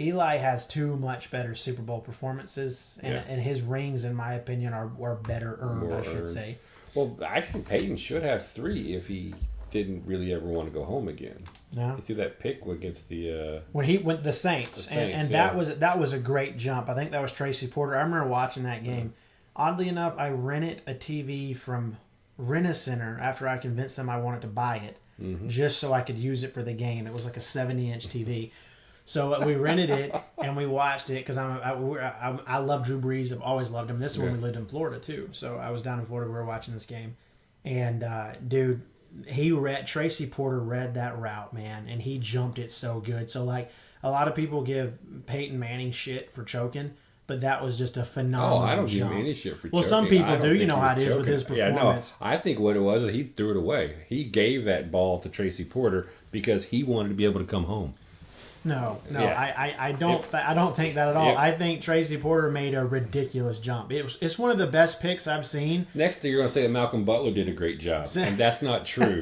Eli has 2 much better Super Bowl performances, and his rings, in my opinion, are better earned. I should say. Well, actually, Peyton should have 3 if he didn't really ever want to go home again. No. He threw that pick against the when he went the Saints, and that was a great jump. I think that was Tracy Porter. I remember watching that game. Oddly enough, I rented a TV from Rent-A-Center after I convinced them I wanted to buy it, just so I could use it for the game. It was like a 70-inch TV. So we rented it, and we watched it because I love Drew Brees. I've always loved him. This is when we lived in Florida, too. So I was down in Florida. We were watching this game. And, dude, Tracy Porter read that route, man, and he jumped it so good. So, like, a lot of people give Peyton Manning shit for choking, but that was just a phenomenal I don't jump. give him any shit for choking. Well, some people do. You know how it is with his performance. Yeah, no. I think what it was is he threw it away. He gave that ball to Tracy Porter because he wanted to be able to come home. No, Yeah. I don't think that at all. Yep. I think Tracy Porter made a ridiculous jump. It's one of the best picks I've seen. Next thing you're going to say that Malcolm Butler did a great job, and that's not true.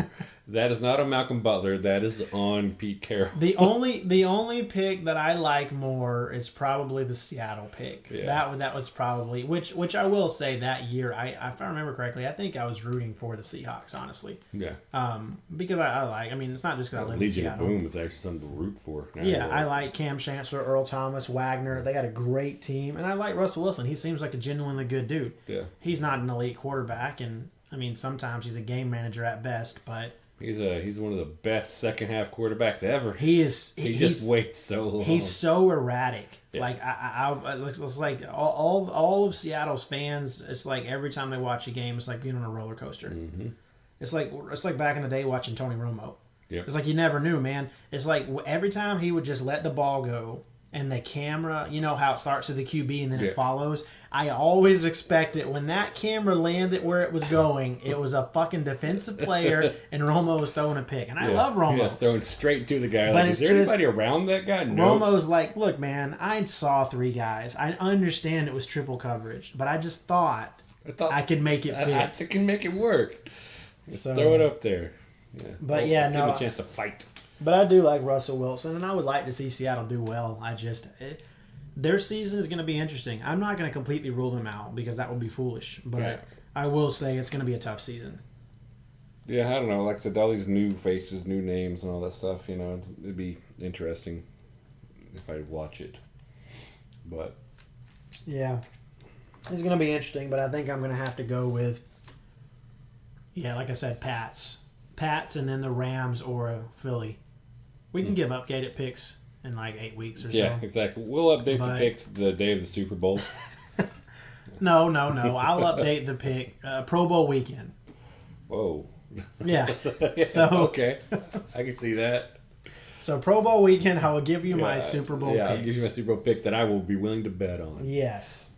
That is not on Malcolm Butler. That is on Pete Carroll. The only pick that I like more is probably the Seattle pick. Yeah. That was probably which I will say that year if I remember correctly, I think I was rooting for the Seahawks, honestly. Yeah. Because I mean, it's not just because I live in Legion of Seattle. Boom is actually something to root for. Yeah, I like Cam Chancellor, Earl Thomas, Wagner. They got a great team, and I like Russell Wilson. He seems like a genuinely good dude. Yeah. He's not an elite quarterback, and I mean sometimes he's a game manager at best, but. He's one of the best second half quarterbacks ever. He is. He just waits so long. He's so erratic. Yeah. Like it's like all of Seattle's fans. It's like every time they watch a game, it's like being on a roller coaster. Mm-hmm. It's like back in the day watching Tony Romo. Yep. It's like you never knew, man. It's like every time he would just let the ball go, and the camera, you know how it starts with the QB and then it follows. I always expected when that camera landed where it was going, it was a fucking defensive player and Romo was throwing a pick. And I love Romo. Yeah, throwing straight to the guy. But Like, is there anybody around that guy? No. Romo's like, look, man, I saw 3 guys. I understand it was triple coverage, but I just thought I could make it fit. I can make it work. Just throw it up there. Yeah. But give him a chance to fight. But I do like Russell Wilson, and I would like to see Seattle do well. their season is going to be interesting. I'm not going to completely rule them out because that would be foolish, but I will say it's going to be a tough season. Yeah, I don't know. Like I said, all these new faces, new names, and all that stuff. It'd be interesting if I watch it. But yeah, it's going to be interesting. But I think I'm going to have to go with, like I said, Pats, and then the Rams or Philly. We can give updated picks in like 8 weeks or so. Yeah, exactly. We'll update the picks the day of the Super Bowl. No. I'll update the pick Pro Bowl weekend. Whoa. Yeah. So okay, I can see that. So Pro Bowl weekend, I will give you my Super Bowl picks. I'll give you my Super Bowl pick that I will be willing to bet on. Yes.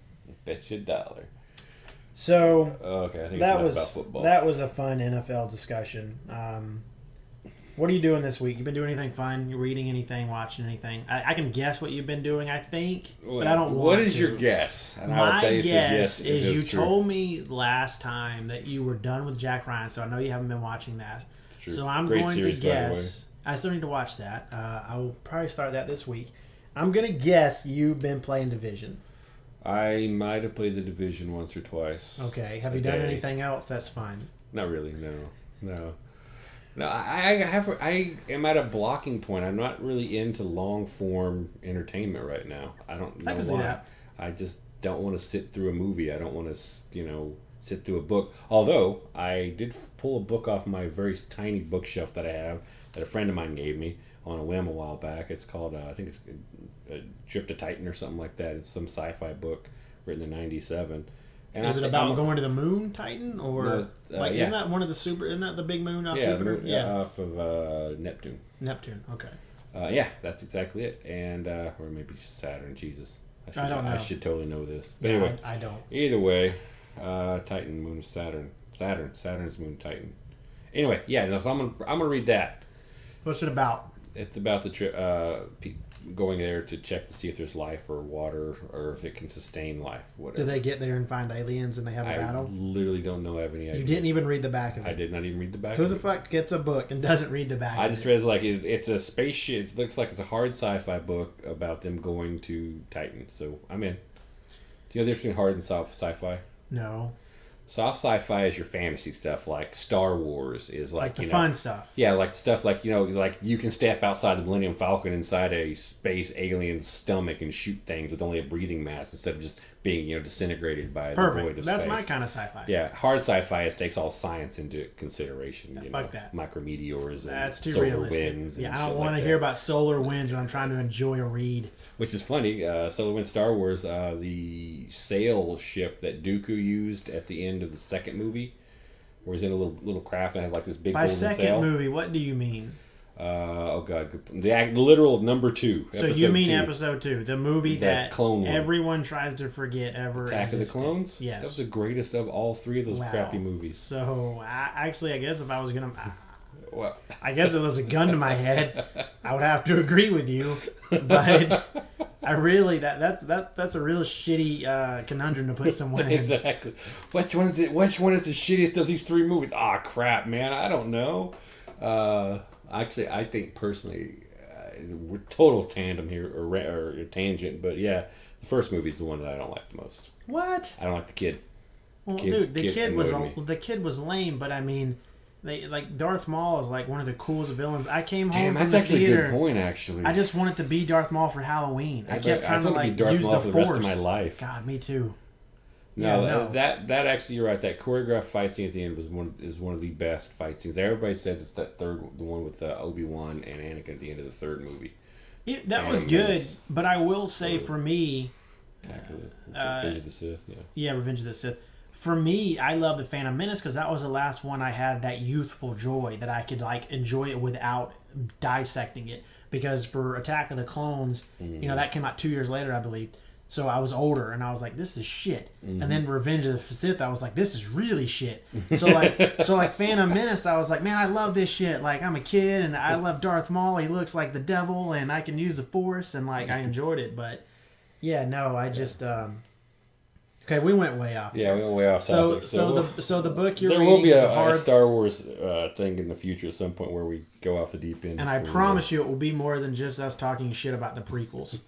Bet you $1. So okay, I think that it's about football. That was a fun NFL discussion. What are you doing this week? You been doing anything fun? You reading anything? Watching anything? I can guess what you've been doing, I think, but I don't want to. What is your guess? And my guess is you told me last time that you were done with Jack Ryan, so I know you haven't been watching that. True. So I'm Great going series, to guess. I still need to watch that. I will probably start that this week. I'm going to guess you've been playing Division. I might have played the Division once or twice. Okay. Have you done anything else? That's fine. Not really, no. No, I am at a blocking point. I'm not really into long form entertainment right now. I don't know I can see that. I just don't want to sit through a movie. I don't want to, sit through a book. Although I did pull a book off my very tiny bookshelf that I have that a friend of mine gave me on a whim a while back. It's called I think it's a Trip to Titan or something like that. It's some sci-fi book written in '97. And is it about going to the moon, Titan, or isn't that one of the isn't that the big moon off Jupiter? Off of Neptune. Neptune, okay. That's exactly it, and or maybe Saturn. Jesus, I don't know. I should totally know this. But anyway, I don't. Either way, Titan, moon, Saturn's moon, Titan. Anyway, so I'm gonna read that. What's it about? It's about the trip. Going there to check to see if there's life or water or if it can sustain life. Whatever. Do they get there and find aliens and they have a battle? I literally don't know. I have any idea. You didn't even read the back of it. I did not even read the back. Who the fuck gets a book and doesn't read the back? I just read it's a spaceship. It looks like it's a hard sci-fi book about them going to Titan. So I'm in. Do you know the difference between hard and soft sci-fi? No. Soft sci-fi is your fantasy stuff, like Star Wars is like the fun stuff. Yeah, like stuff like like you can step outside the Millennium Falcon inside a space alien's stomach and shoot things with only a breathing mask instead of just being disintegrated by the void of That's space. my kind of sci-fi. Yeah, hard sci-fi takes all science into consideration. Fuck that. Micrometeors and that's too solar realistic. winds. Yeah, I don't want to hear about solar winds when I'm trying to enjoy a read. Which is funny. Solar Wind Star Wars, the sail ship that Dooku used at the end of the second movie, where he's in a little craft and has like this big golden sail. By second movie, what do you mean? Oh god, the literal number 2. So you mean episode 2, the movie that clone everyone tries to forget ever Attack existed. of the Clones? Yes. That was the greatest of all 3 of those crappy movies. So I guess if I was gonna, well, I guess if there was a gun to my head, I would have to agree with you. But I really that's a real shitty conundrum to put someone in. Exactly. Which one is the shittiest of these 3 movies? Ah, crap, man. I don't know. Actually, I think personally, we're total tandem here or tangent, but yeah, the first movie is the one that I don't like the most. What? I don't like the kid. Well, dude, the kid was lame, but I mean, they like Darth Maul is like one of the coolest villains. I came home from the theater. That's a good point, actually. I just wanted to be Darth Maul for Halloween. I kept trying to like use the Force for the rest of my life. God, me too. No, that actually, you're right. That choreographed fight scene at the end is one of the best fight scenes. Everybody says it's the one with Obi-Wan and Anakin at the end of the third movie. That was good, but I will say for me, Revenge of the Sith. Yeah, Revenge of the Sith. For me, I love the Phantom Menace because that was the last one I had that youthful joy that I could like enjoy it without dissecting it. Because for Attack of the Clones, that came out 2 years later, I believe. So I was older, and I was like, "This is shit." Mm-hmm. And then Revenge of the Sith, I was like, "This is really shit." So like Phantom Menace, I was like, "Man, I love this shit." Like I'm a kid, and I love Darth Maul. He looks like the devil, and I can use the Force, and like I enjoyed it. But yeah, no, I just okay, we went way off. Yeah, we went way off topic. So the book you're reading will be a Star Wars thing in the future at some point where we go off the deep end. And I promise you, it will be more than just us talking shit about the prequels.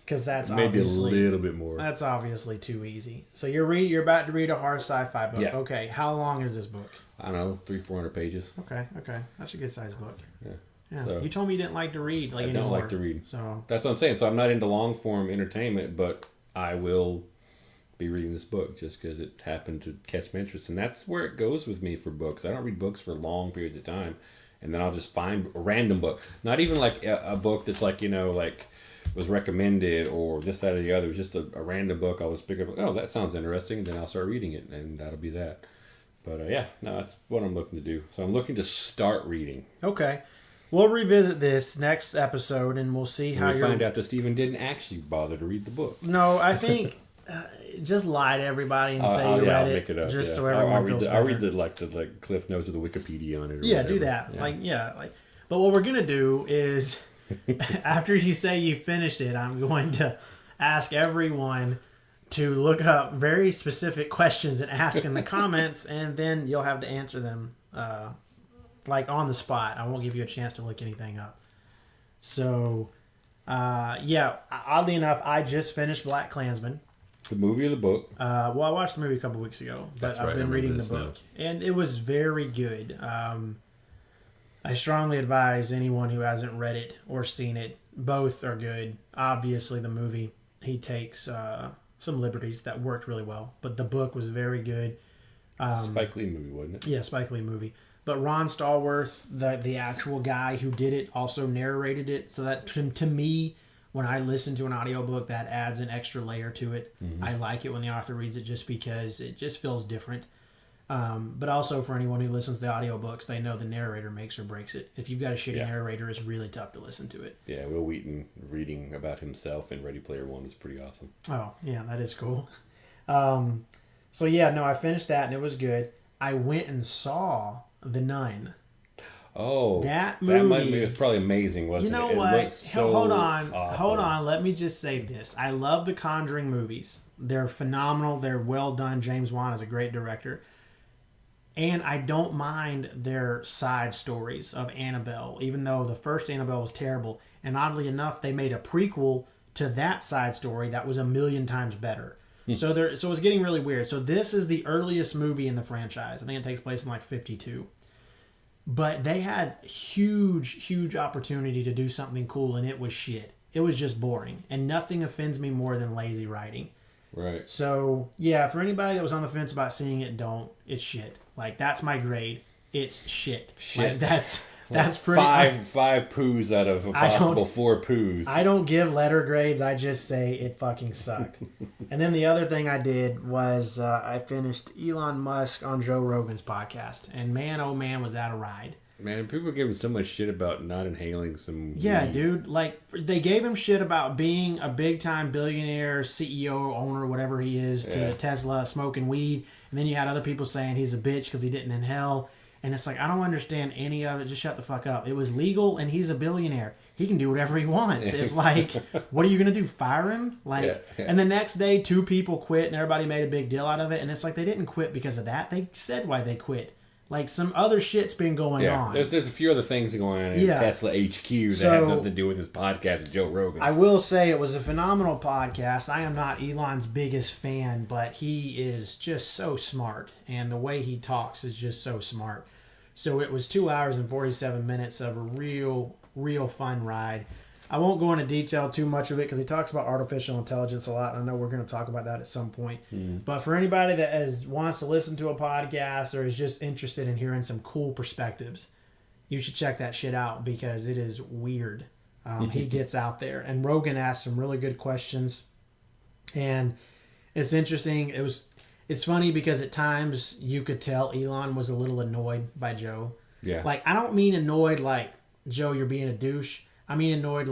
Because that's maybe obviously, a little bit more. That's obviously too easy. So you're about to read a hard sci-fi book. Yeah. Okay. How long is this book? I don't know, 300-400 pages. Okay. That's a good sized book. Yeah. So, you told me you didn't like to read. Like, I anymore. don't like to read. So that's what I'm saying. So I'm not into long form entertainment, but I will be reading this book just because it happened to catch my interest, and that's where it goes with me for books. I don't read books for long periods of time, and then I'll just find a random book. Not even like a book that's like, like was recommended or this, that, or the other. Just a random book. I'll just pick up. Oh, that sounds interesting, and then I'll start reading it, and that'll be that. But that's what I'm looking to do. So I'm looking to start reading. Okay. We'll revisit this next episode, and we'll see how you find out that Stephen didn't actually bother to read the book. No, I think just lie to everybody and say you read I'll it, make it up, just so everyone feels better. I'll read the cliff notes of the Wikipedia on it. Or whatever. Do that. Yeah. But what we're gonna do is, after you say you finished it, I'm going to ask everyone to look up very specific questions and ask in the comments, and then you'll have to answer them. On the spot. I won't give you a chance to look anything up. So, oddly enough, I just finished Black Klansman. The movie or the book? I watched the movie a couple weeks ago, but I've been reading the book. And it was very good. I strongly advise anyone who hasn't read it or seen it. Both are good. Obviously, the movie, he takes some liberties that worked really well. But the book was very good. Spike Lee movie, wasn't it? Yeah, Spike Lee movie. But Ron Stallworth, the actual guy who did it, also narrated it. So that, to me, when I listen to an audiobook, that adds an extra layer to it. Mm-hmm. I like it when the author reads it just because it just feels different. But also for anyone who listens to the audiobooks, they know the narrator makes or breaks it. If you've got a shitty narrator, it's really tough to listen to it. Yeah, Will Wheaton reading about himself in Ready Player One is pretty awesome. Oh, yeah, that is cool. I finished that and it was good. I went and saw The Nun. Oh, that movie was probably amazing, wasn't it? You know it what? So hold on. awesome. Let me just say this. I love the Conjuring movies. They're phenomenal. They're well done. James Wan is a great director. And I don't mind their side stories of Annabelle, even though the first Annabelle was terrible. And oddly enough, they made a prequel to that side story that was 1,000,000 times better. So it's getting really weird. So this is the earliest movie in the franchise. I think it takes place in 52. But they had huge opportunity to do something cool, and it was shit. It was just boring. And nothing offends me more than lazy writing. Right. So, yeah, for anybody that was on the fence about seeing it, don't. It's shit. That's my grade. It's shit. That's pretty... Five poos out of a possible 4 poos. I don't give letter grades. I just say it fucking sucked. And then the other thing I did was I finished Elon Musk on Joe Rogan's podcast. And man, oh man, was that a ride. Man, people give him so much shit about not inhaling some Yeah, weed. dude. They gave him shit about being a big-time billionaire, CEO, owner, whatever he is, to Tesla, smoking weed. And then you had other people saying he's a bitch because he didn't inhale. And it's I don't understand any of it. Just shut the fuck up. It was legal, and he's a billionaire. He can do whatever he wants. It's what are you going to do? Fire him? And the next day, 2 people quit, and everybody made a big deal out of it. And it's they didn't quit because of that. They said why they quit. Some other shit's been going on. There's a few other things going on in Tesla HQ that have nothing to do with his podcast with Joe Rogan. I will say it was a phenomenal podcast. I am not Elon's biggest fan, but he is just so smart. And the way he talks is just so smart. So it was 2 hours and 47 minutes of a real fun ride. I won't go into detail too much of it because he talks about artificial intelligence a lot. And I know we're going to talk about that at some point. But for anybody that wants to listen to a podcast or is just interested in hearing some cool perspectives, you should check that shit out because it is weird. He gets out there. And Rogan asks some really good questions. And it's interesting. It's funny because at times you could tell Elon was a little annoyed by Joe. Yeah. I don't mean annoyed Joe, you're being a douche. I mean annoyed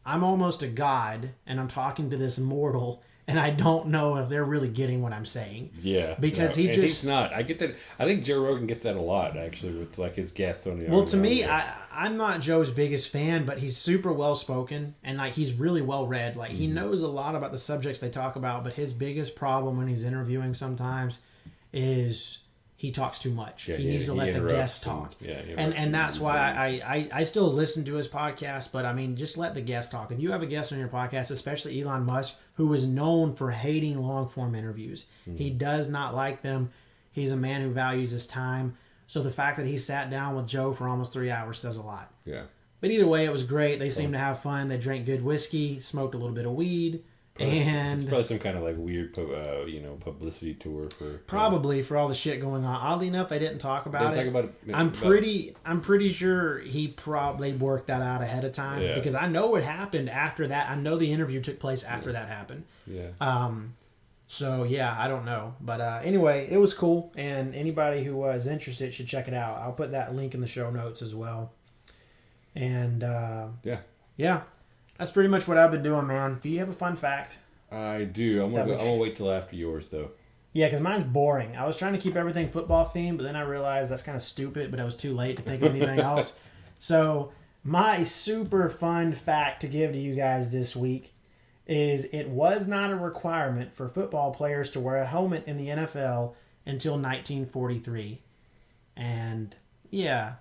I'm almost a god and I'm talking to this mortal and I don't know if they're really getting what I'm saying. Yeah. Because he's not. I get that. I think Joe Rogan gets that a lot actually with his guests on the Well, to me, I'm not Joe's biggest fan, but he's super well spoken and he's really well read. He knows a lot about the subjects they talk about, but his biggest problem when he's interviewing sometimes is he talks too much. Yeah, he needs to let the guests talk. And that's why I still listen to his podcast, but I mean, just let the guests talk. If you have a guest on your podcast, especially Elon Musk, who is known for hating long form interviews, he does not like them. He's a man who values his time. So the fact that he sat down with Joe for almost 3 hours says a lot. Yeah. But either way, it was great. They seemed to have fun. They drank good whiskey, smoked a little bit of weed. And it's probably some kind of like weird, publicity tour for all the shit going on. Oddly enough, they didn't talk about it. I'm pretty sure he probably worked that out ahead of time because I know what happened after that. I know the interview took place after that happened. Yeah. So yeah, I don't know, but anyway, it was cool, and anybody who was interested should check it out. I'll put that link in the show notes as well. And yeah. That's pretty much what I've been doing, man. Do you have a fun fact? I do. I'm gonna wait till after yours, though. Yeah, because mine's boring. I was trying to keep everything football themed, but then I realized that's kind of stupid, but I was too late to think of anything else. So my super fun fact to give to you guys this week is it was not a requirement for football players to wear a helmet in the NFL until 1943. And yeah,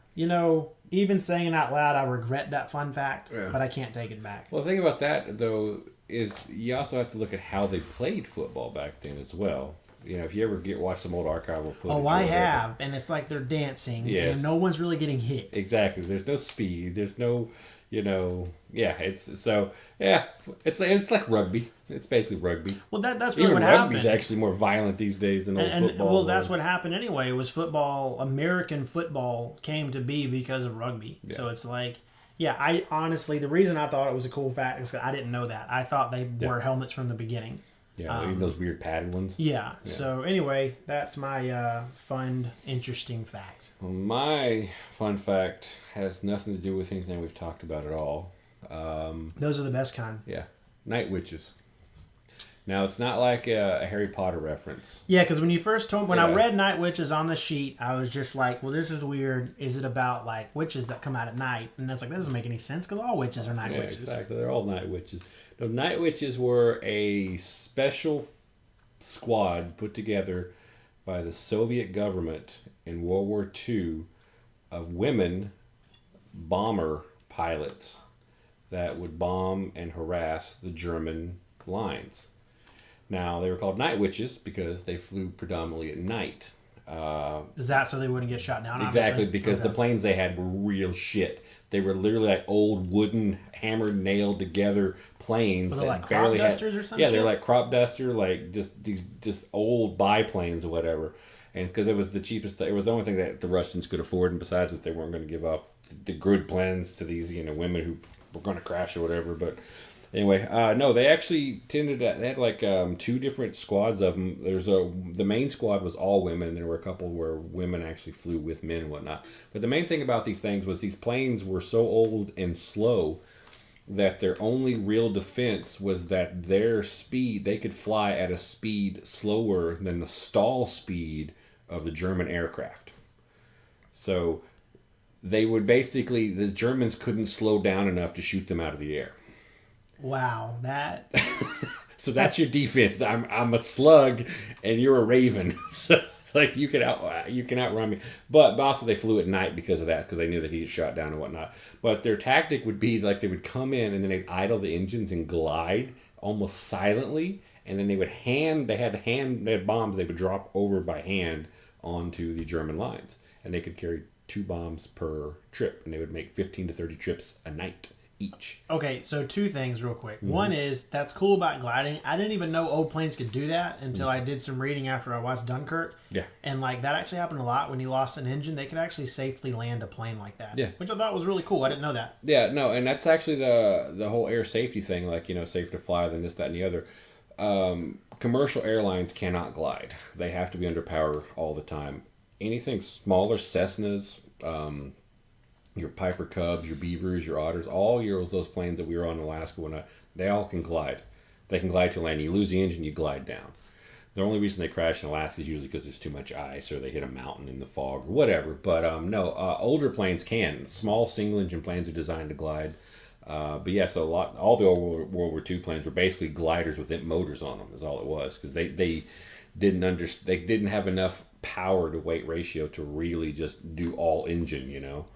even saying it out loud, I regret that fun fact, but I can't take it back. Well, the thing about that, though, is you also have to look at how they played football back then as well. If you ever watch some old archival footage. Oh, I have, and it's like they're dancing, and no one's really getting hit. Exactly. There's no speed. There's no, it's like rugby. It's basically rugby. Well, that's really what happened. Rugby's actually more violent these days than old football. Well, that's what happened anyway. Was football, American football came to be because of rugby. Yeah. So it's like, I honestly, the reason I thought it was a cool fact is because I didn't know that. I thought they wore helmets from the beginning. Yeah, even those weird padded ones. Yeah. So anyway, that's my fun, interesting fact. Well, my fun fact has nothing to do with anything we've talked about at all. Those are the best kind. Yeah. Night witches. Now, it's not like a Harry Potter reference. Yeah, because when you first told I read Night Witches on the sheet, I was just like, well, this is weird. Is it about, like, witches that come out at night? And it's like, that doesn't make any sense because all witches are night witches. Exactly. They're all night witches. No, night witches were a special squad put together by the Soviet government in World War II of women bomber pilots that would bomb and harass the German lines. Now, they were called night witches because they flew predominantly at night. Is that so they wouldn't get shot down? Exactly, obviously? Because the planes they had were real shit. They were literally like old wooden, hammered, nailed together planes. Were they like crop dusters or something? Yeah, they're like crop duster, like just old biplanes or whatever. And because it was the cheapest, it was the only thing that the Russians could afford, and besides which they weren't going to give off the good plans to these women who were going to crash or whatever. But anyway, no, they actually they had like two different squads of them. The main squad was all women, and there were a couple where women actually flew with men and whatnot. But the main thing about these things was these planes were so old and slow that their only real defense was that their speed, they could fly at a speed slower than the stall speed of the German aircraft. So they would basically, the Germans couldn't slow down enough to shoot them out of the air. Wow, that. So that's your defense. I'm a slug, and you're a raven. So it's like you can outrun me. But also they flew at night because of that, because they knew that he'd get shot down and whatnot. But their tactic would be like they would come in and then they'd idle the engines and glide almost silently, and then they had bombs they would drop over by hand onto the German lines, and they could carry 2 bombs per trip, and they would make 15 to 30 trips a night each. Okay, so 2 things real quick. Mm-hmm. One is, that's cool about gliding. I didn't even know old planes could do that until I did some reading after I watched Dunkirk. Yeah. And like that actually happened a lot. When you lost an engine, they could actually safely land a plane like that. Yeah. Which I thought was really cool. I didn't know that. Yeah, no, and that's actually the whole air safety thing, like, safe to fly than this, that, and the other. Commercial airlines cannot glide. They have to be under power all the time. Anything smaller, Cessnas, your Piper Cubs, your Beavers, your Otters, all those planes that we were on in Alaska, they all can glide. They can glide to landing. You lose the engine, you glide down. The only reason they crash in Alaska is usually because there's too much ice or they hit a mountain in the fog or whatever. But older planes can. Small single-engine planes are designed to glide. But yeah, so all the old World War II planes were basically gliders with motors on them. Is all it was, because they didn't have enough power to weight ratio to really just do all engine, you know.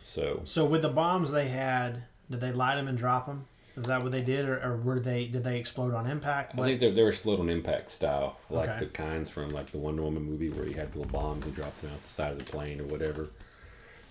So with the bombs they had, did they light them and drop them? Is that what they did, or did they explode on impact? I think they're explode on impact style, like Okay. the kinds from like the Wonder Woman movie where you had little bombs and dropped them out the side of the plane or whatever.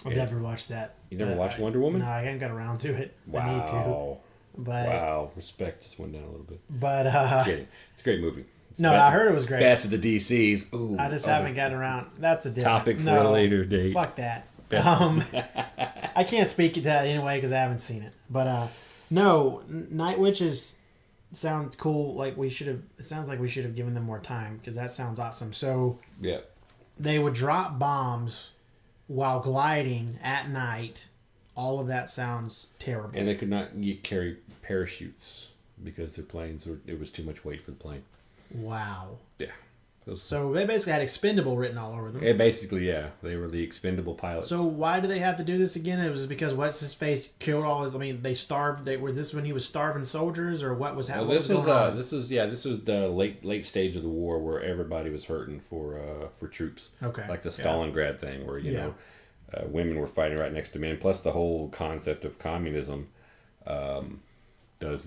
I've never watched that. You never watched Wonder Woman? No, I haven't got around to it. Wow. I need to. But, wow. Respect just went down a little bit. But Kidding. It's a great movie. No, I heard it was great. Best of the DCs. Ooh, I just haven't gotten around. That's a different topic for a later date. Fuck that. I can't speak to that anyway because I haven't seen it. But no, Night Witches sound cool. Like it sounds like we should have given them more time because that sounds awesome. So yeah, they would drop bombs while gliding at night. All of that sounds terrible. and they could not carry parachutes because their planes it was too much weight for the plane. Wow. Yeah. So they basically had expendable written all over them. Basically, yeah. They were the expendable pilots. So why do they have to do this again? It was because what's his face killed all his. I mean, they starved. Were this when he was starving soldiers, or what was happening? This was the late stage of the war where everybody was hurting for troops. Okay. Like the Stalingrad thing, where you know women were fighting right next to men. Plus the whole concept of communism. Does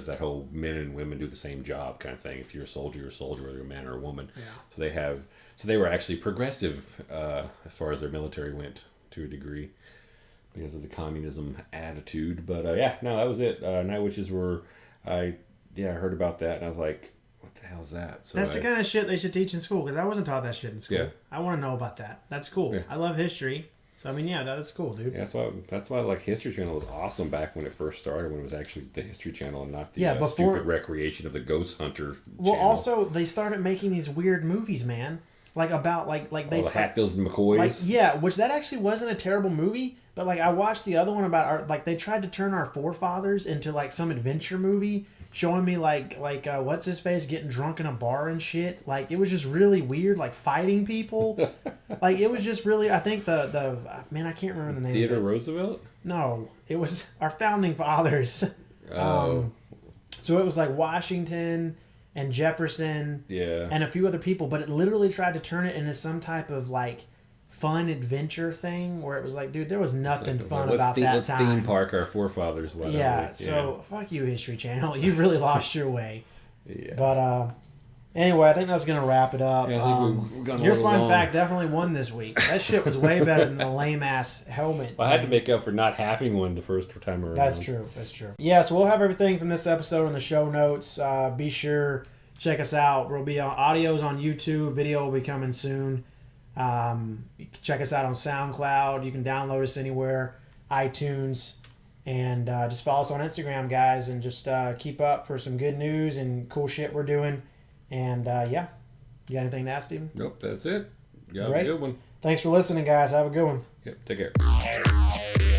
that whole men and women do the same job kind of thing? If you're a soldier, whether you're a man or a woman. Yeah. So they were actually progressive as far as their military went to a degree because of the communism attitude. But that was it. Night Witches were I heard about that and I was like, what the hell is that? So That's the kind of shit they should teach in school because I wasn't taught that shit in school. Yeah. I want to know about that. That's cool. Yeah. I love history. So I mean, that's cool, dude. Yeah, that's why like History Channel was awesome back when it first started, when it was actually the History Channel and not the stupid recreation of the Ghost Hunter. Well, channel. also they started making these weird movies, man. Like about like they the Hatfields and McCoys. which that actually wasn't a terrible movie, but like I watched the other one about they tried to turn our forefathers into like some adventure movie, showing me like what's his face getting drunk in a bar and shit. Like it was just really weird, like fighting people. Like it was just really. I think the man, I can't remember the name. Theodore of it. Roosevelt. No, it was our founding fathers. Oh. So it was like Washington and Jefferson, Yeah. and a few other people, but it literally tried to turn it into some type of like fun adventure thing where it was like, dude, there was nothing fun about that let's time. theme park our forefathers. Whatever. Yeah, so fuck you, History Channel. You really lost your way. Yeah. But anyway, I think that's gonna wrap it up. Yeah, I think we've gone a your little fun long. fact definitely won this week. That shit was way better than the lame ass helmet. Well, I had to make up for not having one the first time around. That's true. That's true. Yeah, so we'll have everything from this episode in the show notes. Be sure check us out. We'll be on audios on YouTube. Video will be coming soon. You can check us out on SoundCloud. You can download us anywhere, iTunes, and just follow us on Instagram, guys, and just keep up for some good news and cool shit we're doing. And you got anything to ask, Stephen? Nope, that's it. You have Great. a good one. Thanks for listening, guys. Have a good one. Yep, take care.